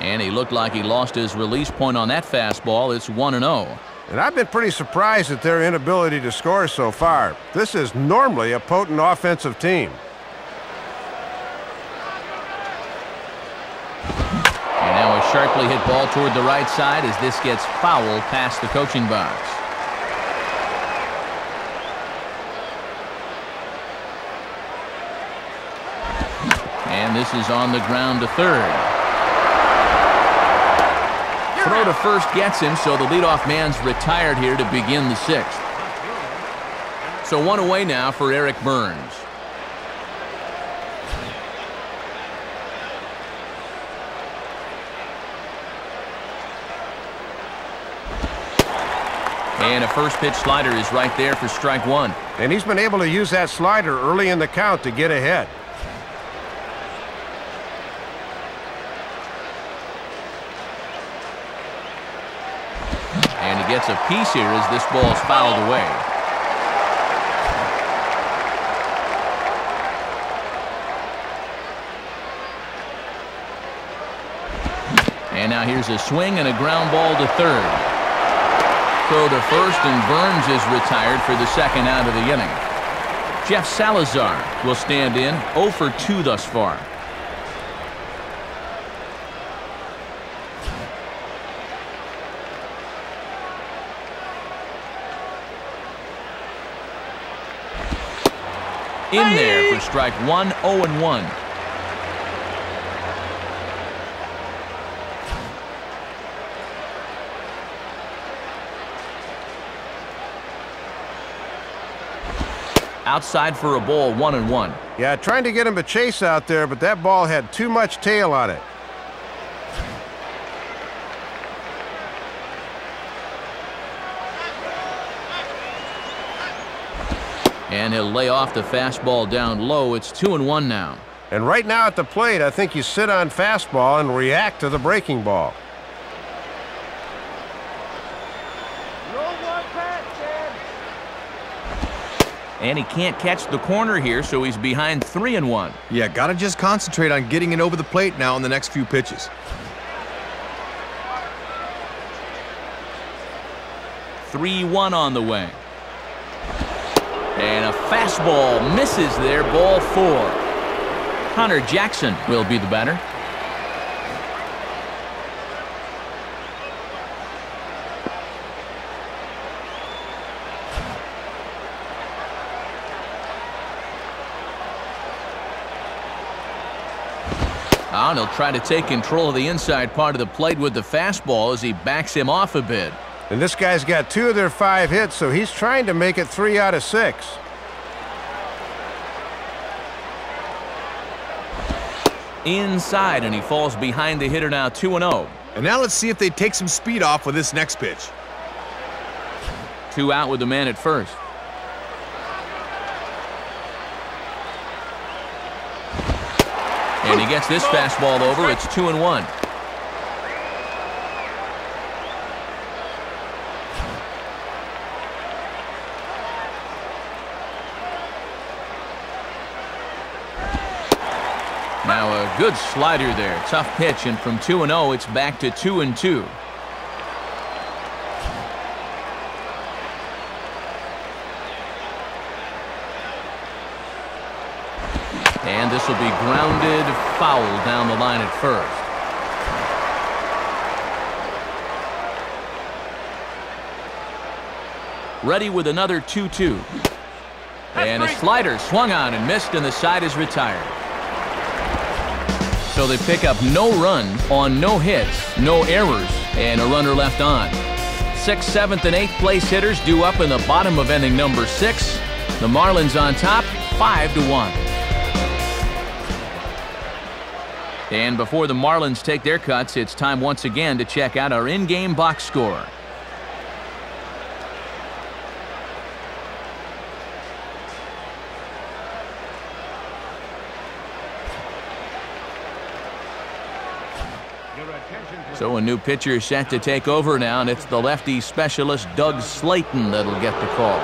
Speaker 1: And he looked like he lost his release point on that fastball. It's 1-0.
Speaker 2: And I've been pretty surprised at their inability to score so far. This is normally a potent offensive team.
Speaker 1: And now a sharply hit ball toward the right side as this gets fouled past the coaching box. And this is on the ground to third. Throw to first gets him, so the leadoff man's retired here to begin the 6th. So 1 away now for Eric Burns. And a first pitch slider is right there for strike 1.
Speaker 2: And he's been able to use that slider early in the count to get ahead.
Speaker 1: And he gets a piece here as this ball's fouled away. And now here's a swing and a ground ball to third. Throw to first, and Burns is retired for the 2nd out of the inning. Jeff Salazar will stand in, 0 for 2 thus far. In there for strike 1, 0-1. Outside for a ball, 1-1.
Speaker 2: Yeah, trying to get him to chase out there, but that ball had too much tail on it.
Speaker 1: And he'll lay off the fastball down low. It's 2-1 now.
Speaker 2: And right now at the plate, I think you sit on fastball and react to the breaking ball.
Speaker 1: And he can't catch the corner here, so he's behind 3-1.
Speaker 3: Yeah, gotta just concentrate on getting it over the plate now in the next few pitches.
Speaker 1: 3-1 on the way. And a fastball misses there, ball 4. Connor Jackson will be the batter. And he'll try to take control of the inside part of the plate with the fastball as he backs him off a bit.
Speaker 2: And this guy's got 2 of their 5 hits, so he's trying to make it 3 out of 6.
Speaker 1: Inside, and he falls behind the hitter now, 2-0.
Speaker 3: And now let's see if they take some speed off with this next pitch.
Speaker 1: 2 out with the man at first. And he gets this fastball over. It's 2-1. Now a good slider there. Tough pitch, and from 2-0, it's back to 2-2. And this will be grounded foul down the line at first. Ready with another 2-2. And a slider swung on and missed, and the side is retired. So they pick up no runs on no hits, no errors, and a runner left on. 6th, 7th, and 8th place hitters due up in the bottom of inning number 6. The Marlins on top, 5-1. And before the Marlins take their cuts, it's time once again to check out our in-game box score. So a new pitcher set to take over now, and it's the lefty specialist Doug Slayton that'll get the call.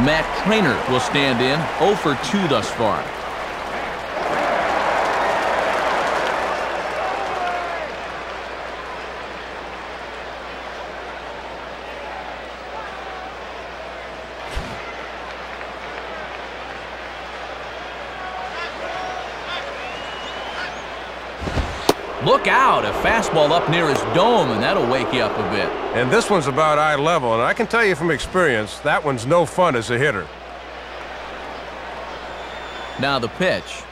Speaker 1: Matt Trainer will stand in, 0 for 2 thus far. Look out, a fastball up near his dome, and that'll wake you up a bit.
Speaker 2: And this one's about eye level, and I can tell you from experience, that one's no fun as a hitter.
Speaker 1: Now the pitch.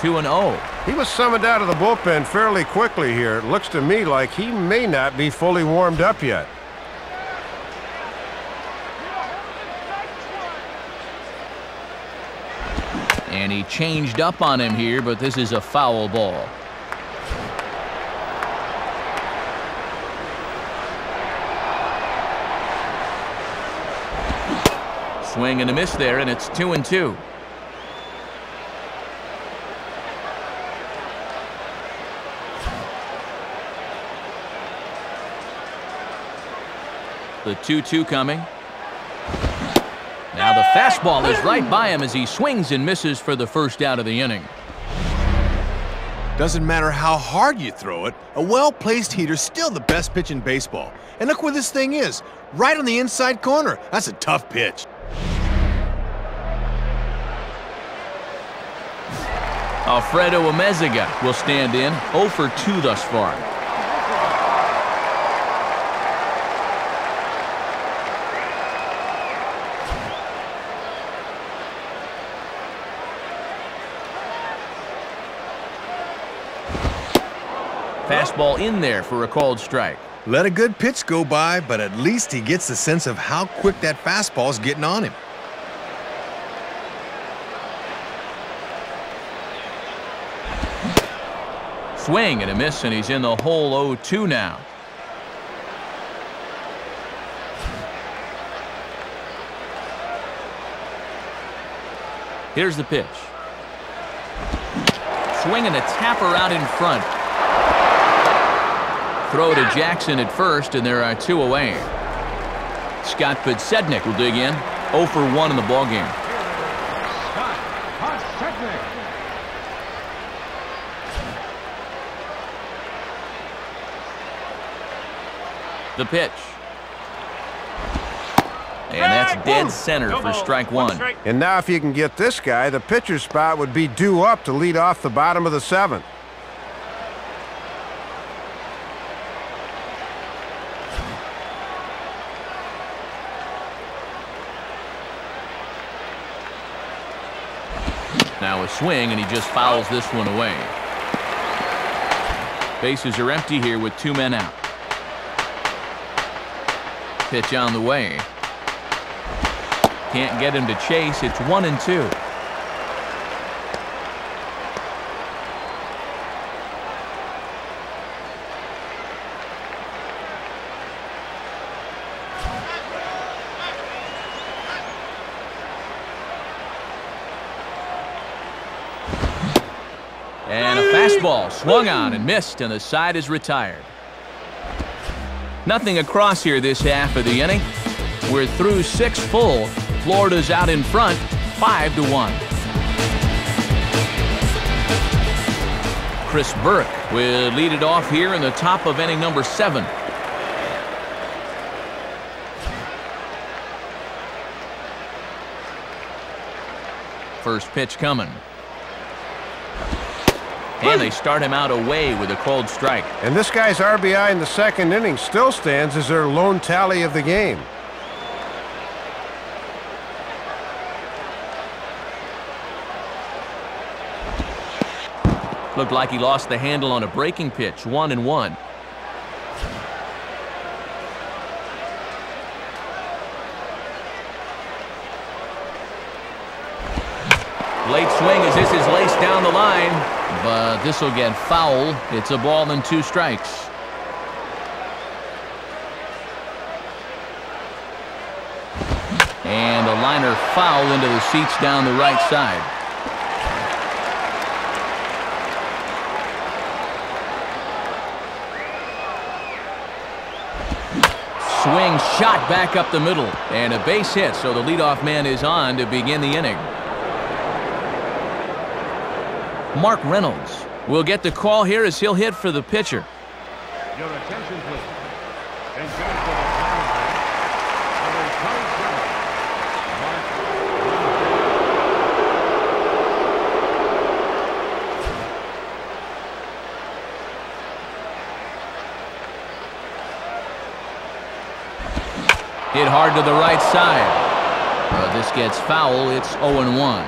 Speaker 1: 2-0.
Speaker 2: He was summoned out of the bullpen fairly quickly here. It looks to me like he may not be fully warmed up yet.
Speaker 1: And he changed up on him here, but this is a foul ball. Swing and a miss there, and it's 2-2. The 2-2 coming. Now the fastball is right by him as he swings and misses for the first out of the inning.
Speaker 3: Doesn't matter how hard you throw it, a well-placed heater's still the best pitch in baseball. And look where this thing is, right on the inside corner. That's a tough pitch.
Speaker 1: Alfredo Amezaga will stand in, 0 for 2 thus far. Fastball in there for a called strike.
Speaker 3: Let a good pitch go by, but at least he gets the sense of how quick that fastball's getting on him.
Speaker 1: Swing and a miss, and he's in the hole 0-2 now. Here's the pitch. Swing and a tapper out in front. Throw to Jackson at first, and there are 2 away. Scott Podsednik will dig in, 0 for 1 in the ballgame. The pitch. And that's dead center for strike 1.
Speaker 2: And now if you can get this guy, the pitcher's spot would be due up to lead off the bottom of the 7th.
Speaker 1: Now a swing, and he just fouls this one away. Bases are empty here with 2 men out. Pitch on the way. Can't get him to chase. It's 1-2. And a fastball swung on and missed, and the side is retired. Nothing across here this half of the inning. We're through 6 full. Florida's out in front, 5-1. Chris Burke will lead it off here in the top of inning number 7. First pitch coming. And they start him out away with a called strike.
Speaker 2: And this guy's RBI in the 2nd inning still stands as their lone tally of the game.
Speaker 1: Looked like he lost the handle on a breaking pitch. 1-1. Late swing as this is laced down the line, but this will get foul. It's a ball and 2 strikes. And a liner foul into the seats down the right side. Swing shot back up the middle, and a base hit, so the leadoff man is on to begin the inning. Mark Reynolds will get the call here as he'll hit for the pitcher.
Speaker 4: Your attention, please. And for the number 27, Mark
Speaker 1: Hit hard to the right side. This gets foul. It's 0-1.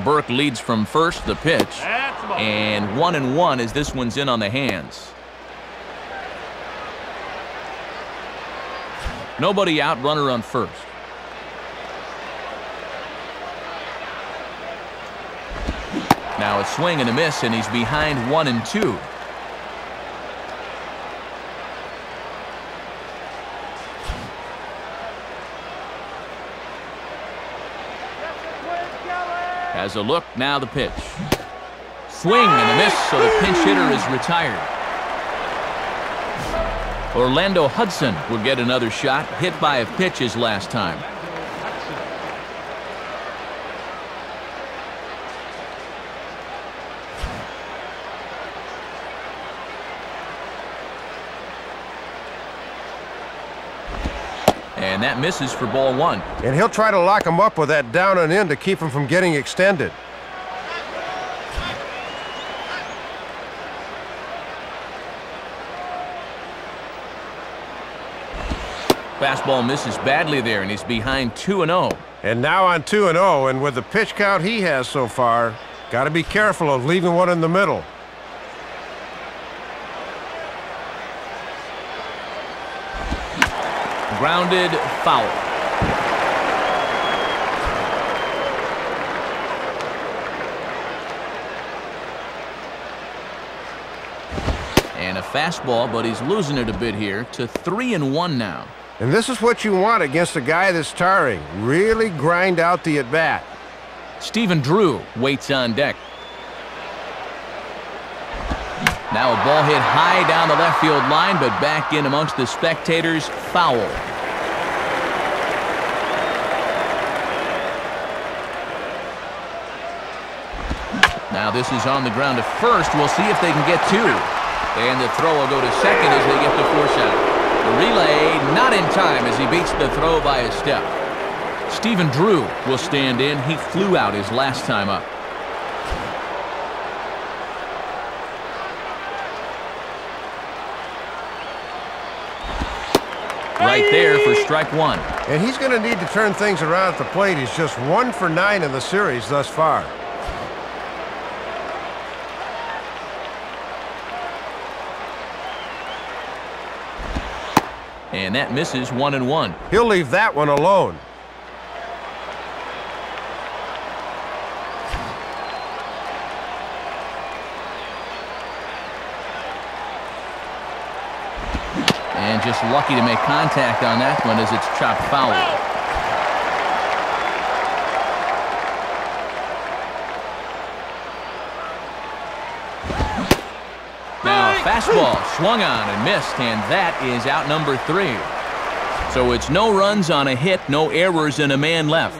Speaker 1: Burke leads from first, the pitch, and 1-1 as this one's in on the hands. Nobody out, runner on first. Now a swing and a miss, and he's behind 1-2. Has a look, now the pitch. Swing and a miss, so the pinch hitter is retired. Orlando Hudson will get another shot, hit by a pitch his last time. And that misses for ball 1.
Speaker 2: And he'll try to lock him up with that down and in to keep him from getting extended.
Speaker 1: Fastball misses badly there, and he's behind 2-0.
Speaker 2: And now on 2-0, and with the pitch count he has so far, got to be careful of leaving one in the middle.
Speaker 1: Grounded, foul. And a fastball, but he's losing it a bit here to 3-1 now.
Speaker 2: And this is what you want against a guy that's tiring. Really grind out the at-bat.
Speaker 1: Stephen Drew waits on deck. Now a ball hit high down the left field line, but back in amongst the spectators. Foul. Now this is on the ground to first. We'll see if they can get 2. And the throw will go to second as they get the force out. The relay not in time as he beats the throw by a step. Stephen Drew will stand in. He flew out his last time up. Right there for strike 1.
Speaker 2: And he's going to need to turn things around at the plate. He's just 1 for 9 in the series thus far.
Speaker 1: And that misses 1-1.
Speaker 2: He'll leave that one alone.
Speaker 1: And just lucky to make contact on that one as it's chopped foul. Now a fastball swung on and missed, and that is out number 3. So it's no runs on a hit, no errors, and a man left.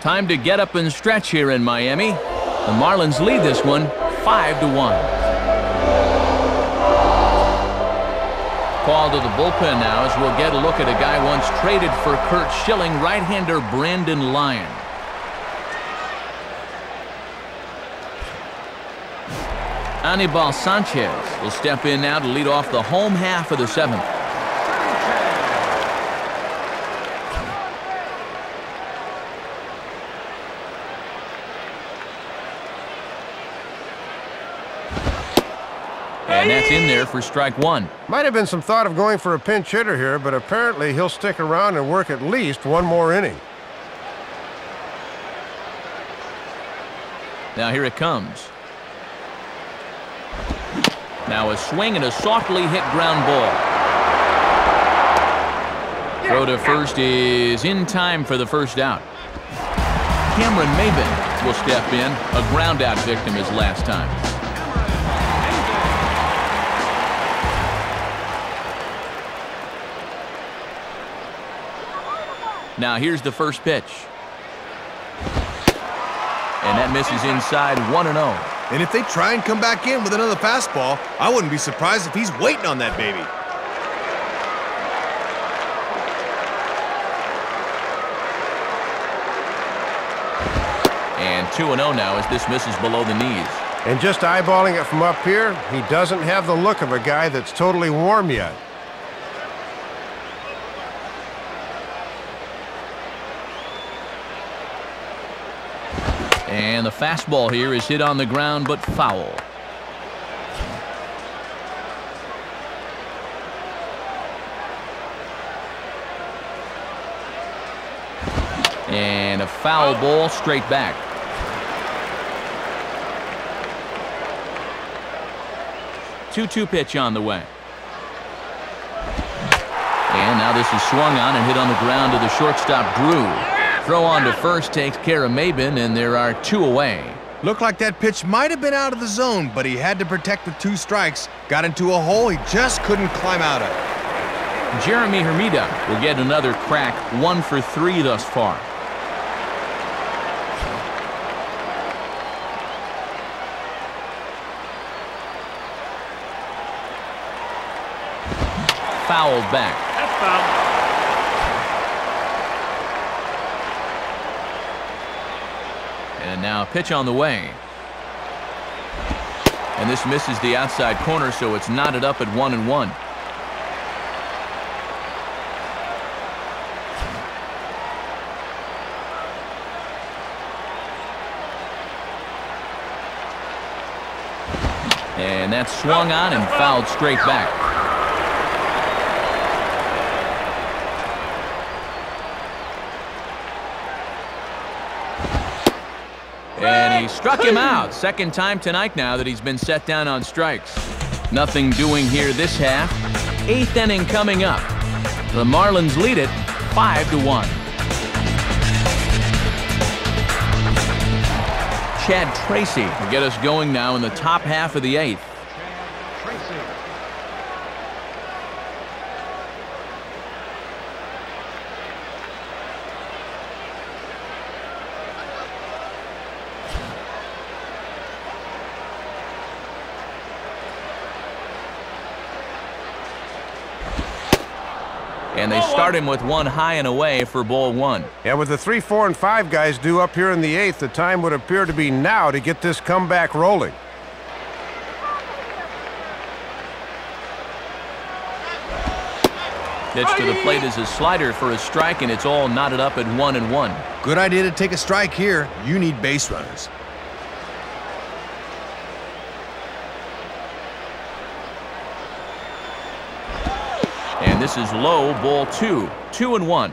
Speaker 1: Time to get up and stretch here in Miami. The Marlins lead this one 5-1. Call to the bullpen now as we'll get a look at a guy once traded for Curt Schilling, right-hander Brandon Lyon. Anibal Sanchez will step in now to lead off the home half of the 7th. And that's in there for strike one.
Speaker 2: Might have been some thought of going for a pinch hitter here, but apparently he'll stick around and work at least one more inning.
Speaker 1: Now here it comes. Now a swing and a softly hit ground ball. Throw to first is in time for the first out. Cameron Maben will step in, a ground out victim his last time. Now here's the first pitch. And that misses inside 1-0.
Speaker 3: And if they try and come back in with another fastball, I wouldn't be surprised if he's waiting on that baby.
Speaker 1: And 2-0 now as this misses below the knees.
Speaker 2: And just eyeballing it from up here, he doesn't have the look of a guy that's totally warm yet.
Speaker 1: And the fastball here is hit on the ground, but foul. And a foul ball straight back. Two-two pitch on the way. And now this is swung on and hit on the ground to the shortstop, Drew. Throw on to first takes care of Maben, and there are two away.
Speaker 3: Looked like that pitch might have been out of the zone, but he had to protect the two strikes. Got into a hole he just couldn't climb out of.
Speaker 1: Jeremy Hermida will get another crack, 1 for 3 thus far. Fouled back.
Speaker 5: That's foul.
Speaker 1: And now a pitch on the way. And this misses the outside corner, so it's knotted up at 1-1. And that's swung on and fouled straight back. And he struck him out. Second time tonight now that he's been set down on strikes. Nothing doing here this half. 8th inning coming up. The Marlins lead it 5-1. Chad Tracy will get us going now in the top half of the 8th. And they start him with one high and away for ball one.
Speaker 2: Yeah, with the 3, 4, and 5 guys due up here in the 8th, the time would appear to be now to get this comeback rolling.
Speaker 1: Pitch to the plate is a slider for a strike, and it's all knotted up at 1-1.
Speaker 3: Good idea to take a strike here. You need base runners.
Speaker 1: And this is low, ball 2. 2-1.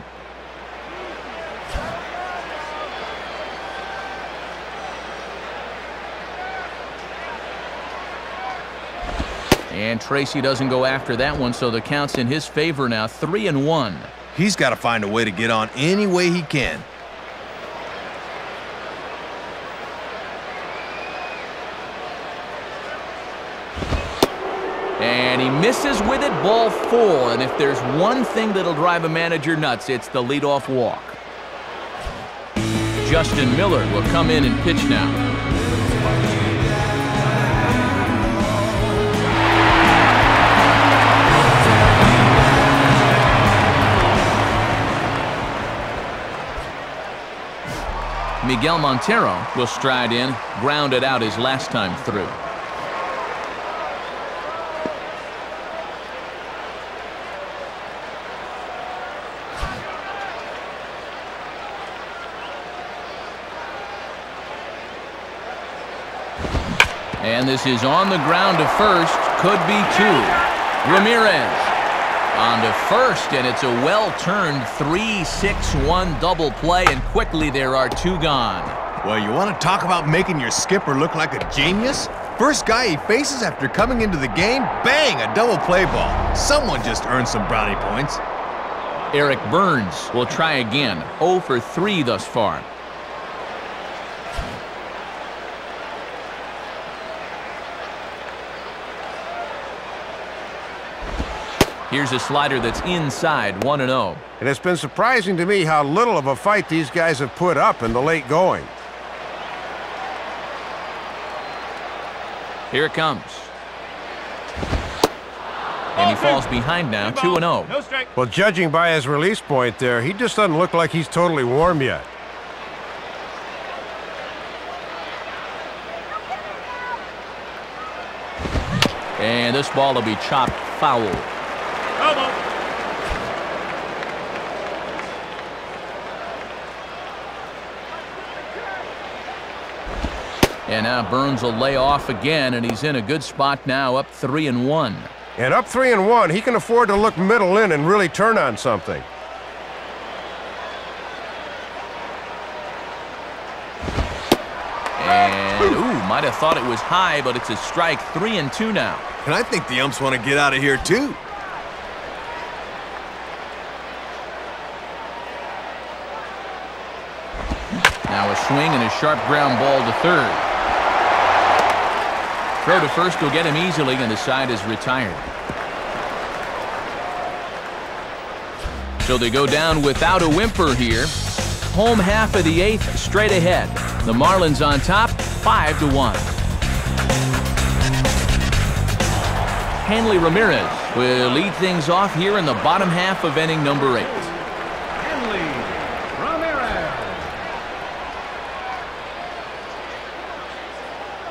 Speaker 1: And Tracy doesn't go after that one, so the count's in his favor now, 3-1.
Speaker 3: He's got to find a way to get on any way he can.
Speaker 1: And he misses with it, ball 4. And if there's one thing that'll drive a manager nuts, it's the leadoff walk. Justin Miller will come in and pitch now. Miguel Montero will stride in, grounded out his last time through. And this is on the ground to first. could be two. Ramirez on to first, and it's a well-turned 3-6-1 double play, and quickly there are two gone.
Speaker 3: Well, you want to talk about making your skipper look like a genius? First guy he faces after coming into the game, bang, a double play ball. Someone just earned some brownie points.
Speaker 1: Eric Burns will try again, 0 for 3 thus far. Here's a slider that's inside, 1-0.
Speaker 2: And it's been surprising to me how little of a fight these guys have put up in the late going.
Speaker 1: Here it comes. And he falls behind now, 2-0.
Speaker 5: No strike.
Speaker 2: Well, judging by his release point there, he just doesn't look like he's totally warm yet.
Speaker 1: And this ball will be chopped foul.
Speaker 5: Elbow.
Speaker 1: And now Burns will lay off again, and he's in a good spot now, up 3-1.
Speaker 2: And up 3-1, he can afford to look middle in and really turn on something.
Speaker 1: And, ooh, might have thought it was high, but it's a strike, 3-2 now.
Speaker 3: And I think the umps want to get out of here, too.
Speaker 1: Now a swing and a sharp ground ball to third. Throw to first will get him easily, and the side is retired. So they go down without a whimper here. Home half of the 8th straight ahead. The Marlins on top, 5-1. Hanley Ramirez will lead things off here in the bottom half of inning number 8.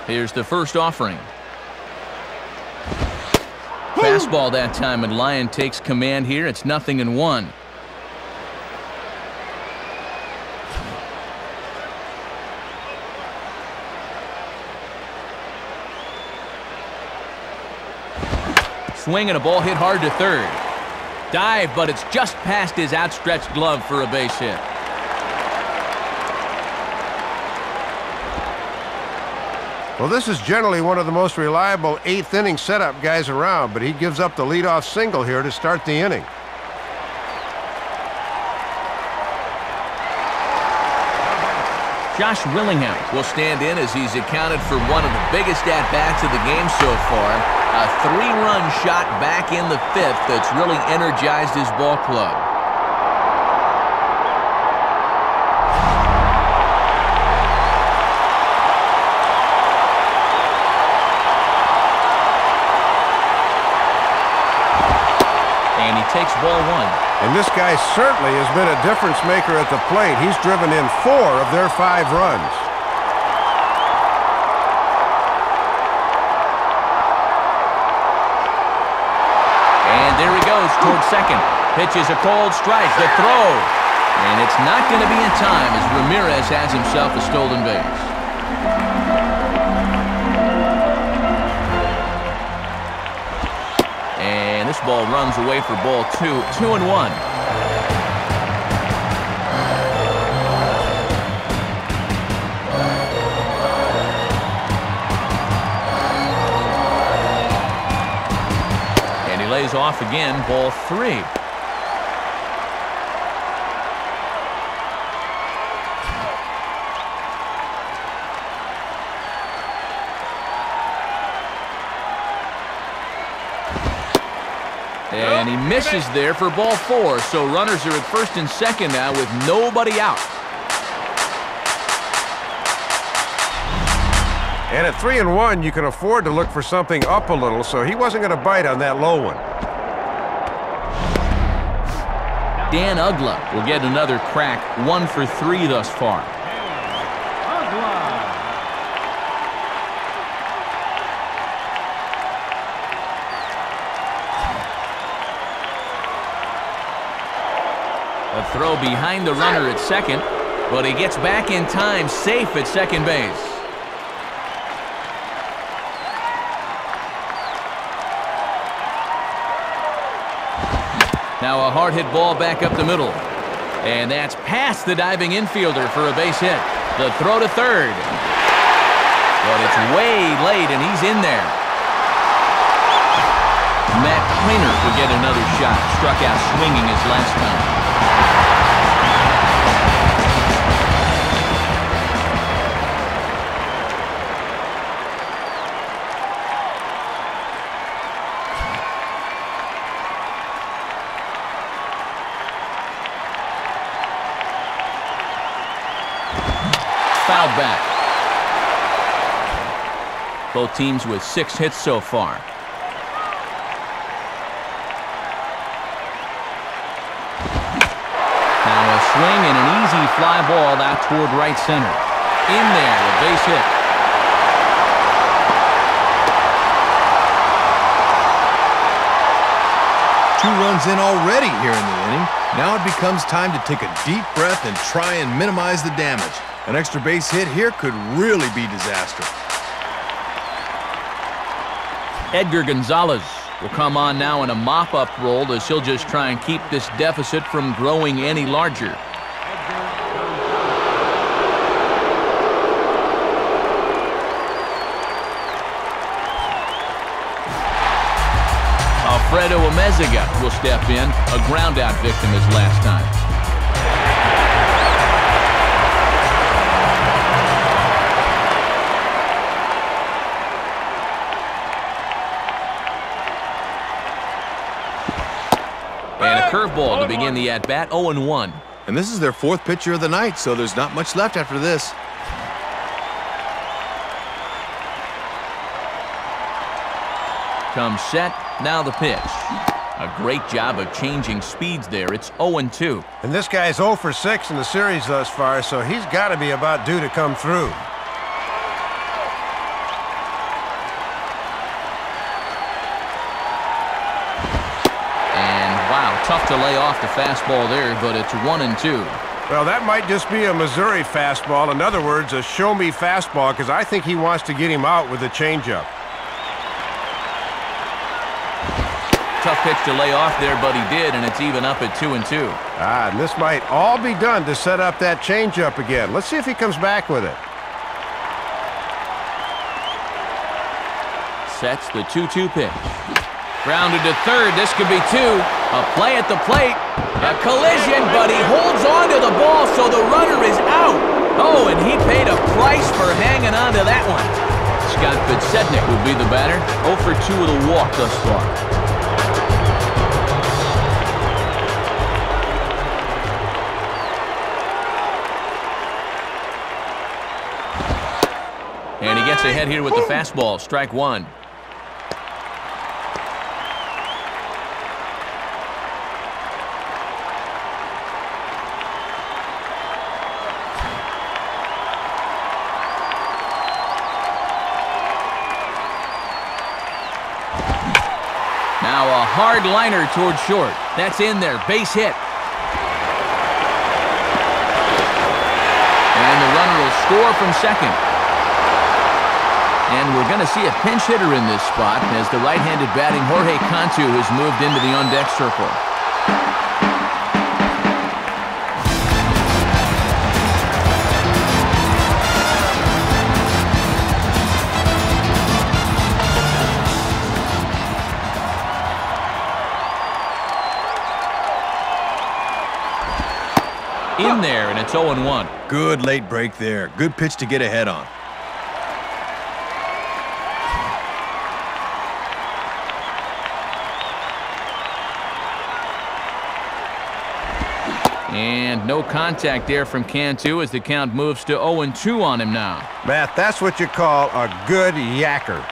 Speaker 1: Here's the first offering. Fastball that time, and Lyon takes command here. It's 0-1. Swing and a ball hit hard to third. Dive, but it's just past his outstretched glove for a base hit.
Speaker 2: Well, this is generally one of the most reliable 8th inning setup guys around, but he gives up the leadoff single here to start the inning.
Speaker 1: Josh Willingham will stand in as he's accounted for one of the biggest at-bats of the game so far. A 3-run shot back in the 5th that's really energized his ball club. Takes ball 1.
Speaker 2: And this guy certainly has been a difference maker at the plate. He's driven in 4 of their 5 runs.
Speaker 1: And there he goes towards second. Pitches a cold strike. The throw. And it's not going to be in time as Ramirez has himself a stolen base. This ball runs away for ball 2, 2-1. And he lays off again, ball 3. And he misses there for ball 4, so runners are at first and second now with nobody out.
Speaker 2: And at 3-1, you can afford to look for something up a little, so he wasn't going to bite on that low one.
Speaker 1: Dan Uggla will get another crack, 1 for 3 thus far. A throw behind the runner at second, but he gets back in time, safe at second base. Now a hard hit ball back up the middle. And that's past the diving infielder for a base hit. The throw to third. But it's way late, and he's in there. Matt Krainer would get another shot. Struck out swinging his last time. Fouled back. Both teams with 6 hits so far. Now a swing and an easy fly ball out toward right center. In there, a base hit.
Speaker 3: Two runs in already here in the inning. Now it becomes time to take a deep breath and try and minimize the damage. An extra base hit here could really be disastrous.
Speaker 1: Edgar Gonzalez will come on now in a mop-up role as he'll just try and keep this deficit from growing any larger. Alfredo Amezaga will step in, a ground-out victim his last time. And a curveball to begin the at-bat, 0-1.
Speaker 3: And this is their 4th pitcher of the night, so there's not much left after this.
Speaker 1: Comes set, now the pitch. A great job of changing speeds there. It's 0-2.
Speaker 2: And this guy's 0 for 6 in the series thus far, so he's got to be about due to come through.
Speaker 1: Tough to lay off the fastball there, but it's 1-2.
Speaker 2: Well, that might just be a Missouri fastball. In other words, a show-me fastball, because I think he wants to get him out with a changeup.
Speaker 1: Tough pitch to lay off there, but he did, and it's even up at 2-2.
Speaker 2: And this might all be done to set up that changeup again. Let's see if he comes back with it.
Speaker 1: Sets the 2-2 pitch. Grounded to third. This could be 2. A play at the plate. A collision, but he holds on to the ball, so the runner is out. Oh, and he paid a price for hanging on to that one. Scott Podsednik will be the batter. 0 for 2 with a walk thus far. And he gets ahead here with the fastball. Strike 1. Now a hard liner towards short. That's in there. Base hit. And the runner will score from second. And we're going to see a pinch hitter in this spot as the right-handed batting Jorge Cantu has moved into the on-deck circle. In there, and it's 0-1.
Speaker 3: Good late break there. Good pitch to get ahead on.
Speaker 1: And no contact there from Cantu as the count moves to 0-2 on him now.
Speaker 2: Matt, that's what you call a good yacker.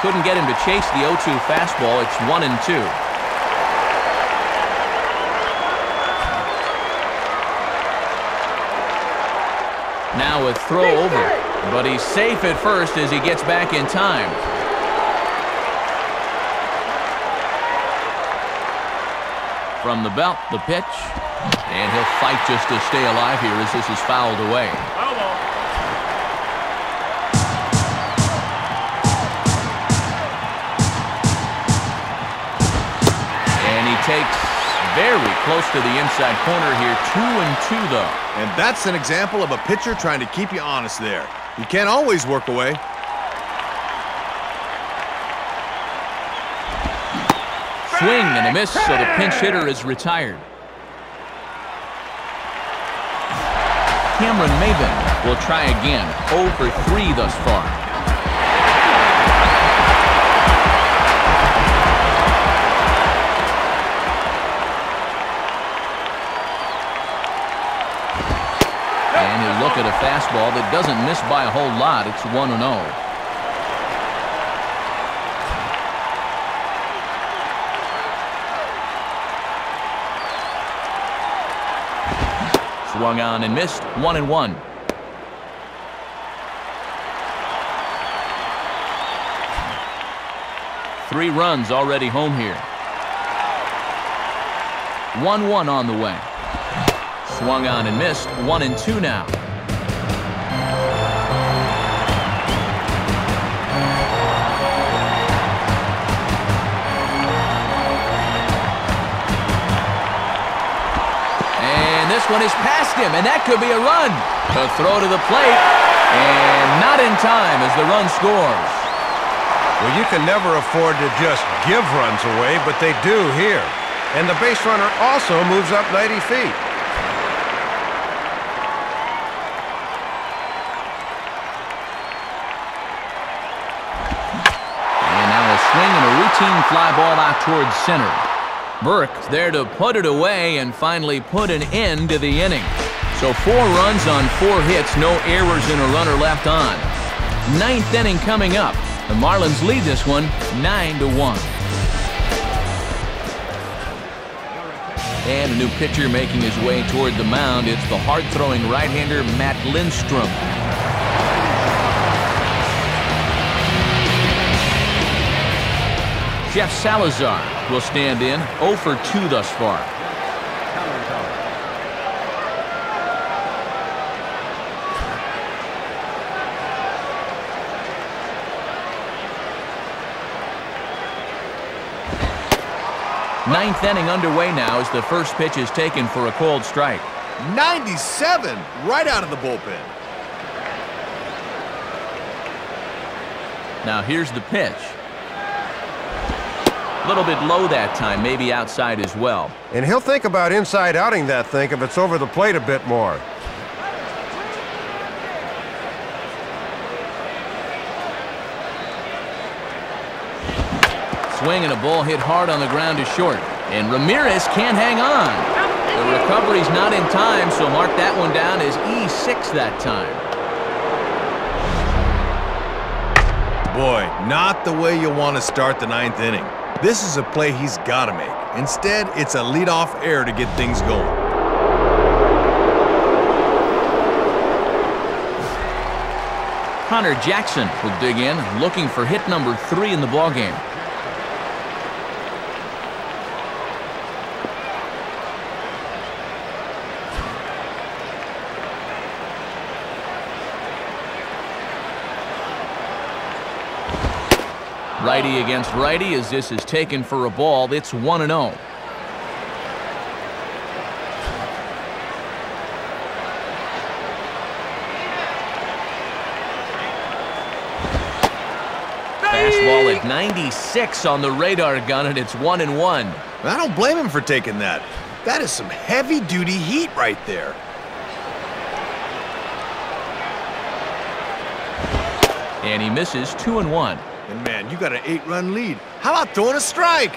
Speaker 1: Couldn't get him to chase the 0-2 fastball. It's 1-2. Now a throw over, but he's safe at first as he gets back in time. From the belt, the pitch, and he'll fight just to stay alive here as this is fouled away. takes very close to the inside corner here. 2-2, though.
Speaker 3: And that's an example of a pitcher trying to keep you honest there. You can't always work away.
Speaker 1: Swing and a miss, so the pinch hitter is retired. Cameron Maben will try again. 0 for 3 thus far. And he'll look at a fastball that doesn't miss by a whole lot. It's 1-0. Swung on and missed. 1-1. Three runs already home here. 1-1 on the way. Swung on and missed. 1-2 now. This one is past him, and that could be a run. A throw to the plate, and not in time as the run scores.
Speaker 2: Well, you can never afford to just give runs away, but they do here. And the base runner also moves up 90 feet.
Speaker 1: And now a swing and a routine fly ball out towards center. Burke there to put it away and finally put an end to the inning. So 4 runs on 4 hits, no errors and a runner left on. 9th inning coming up. The Marlins lead this one 9-1. And a new pitcher making his way toward the mound. It's the hard-throwing right-hander Matt Lindstrom. Jeff Salazar will stand in. 0 for 2 thus far. Ninth inning underway now as the first pitch is taken for a called strike.
Speaker 3: 97 right out of the bullpen.
Speaker 1: Now here's the pitch. A little bit low that time, maybe outside as well.
Speaker 2: And he'll think about inside outing that thing if it's over the plate a bit more.
Speaker 1: Swing and a ball hit hard on the ground to short. And Ramirez can't hang on. The recovery's not in time, so mark that one down as E6 that time.
Speaker 3: Boy, not the way you want to start the 9th inning. This is a play he's got to make. Instead, it's a leadoff error to get things going.
Speaker 1: Connor Jackson will dig in, looking for hit number 3 in the ballgame. Righty against righty as this is taken for a ball. It's 1-0. Fastball at 96 on the radar gun, and it's 1-1.
Speaker 3: I don't blame him for taking that. That is some heavy-duty heat right there.
Speaker 1: And he misses. 2-1.
Speaker 3: And man, you got an 8-run lead. How about throwing a strike?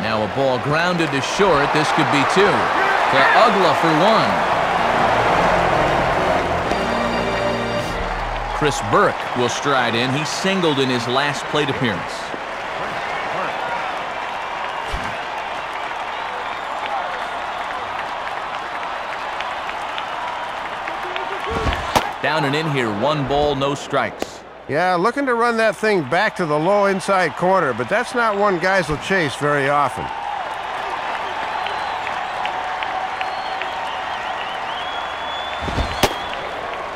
Speaker 1: Now a ball grounded to short. This could be 2. To Uggla for 1. Chris Burke will stride in. He singled in his last plate appearance. Down and in here, 1 ball, no strikes.
Speaker 2: Yeah, looking to run that thing back to the low inside corner, but that's not one guys will chase very often.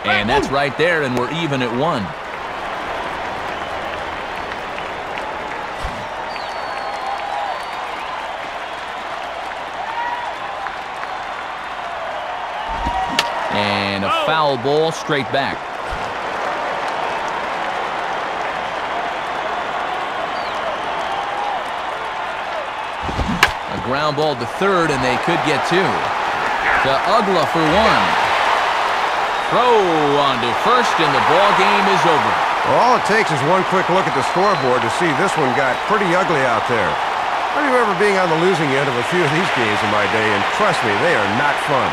Speaker 1: And that's right there, and we're even at 1. And a foul ball straight back. A ground ball to third, and they could get 2. To Uggla for 1. Throw on to first, and the ball game is over.
Speaker 2: Well, all it takes is one quick look at the scoreboard to see this one got pretty ugly out there. I remember being on the losing end of a few of these games in my day, and trust me, they are not fun.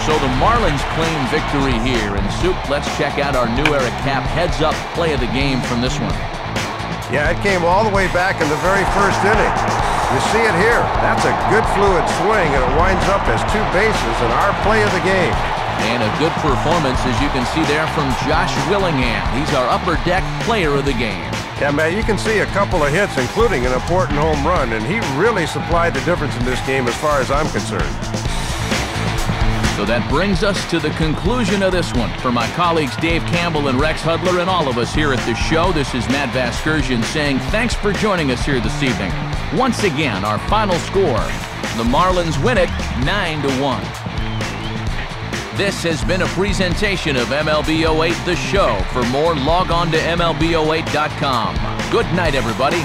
Speaker 1: So the Marlins claim victory here. And Soup, let's check out our new era cap heads-up play of the game from this one.
Speaker 2: Yeah, it came all the way back in the very first inning. You see it here. That's a good fluid swing, and it winds up as 2 bases in our play of the game.
Speaker 1: And a good performance, as you can see there, from Josh Willingham. He's our upper deck player of the game.
Speaker 2: Yeah, Matt, you can see a couple of hits, including an important home run, and he really supplied the difference in this game as far as I'm concerned.
Speaker 1: So that brings us to the conclusion of this one. For my colleagues Dave Campbell and Rex Hudler and all of us here at the show, this is Matt Vasgersian saying thanks for joining us here this evening. Once again, our final score, the Marlins win it 9-1. This has been a presentation of MLB 08 The Show. For more, log on to MLB08.com. Good night, everybody.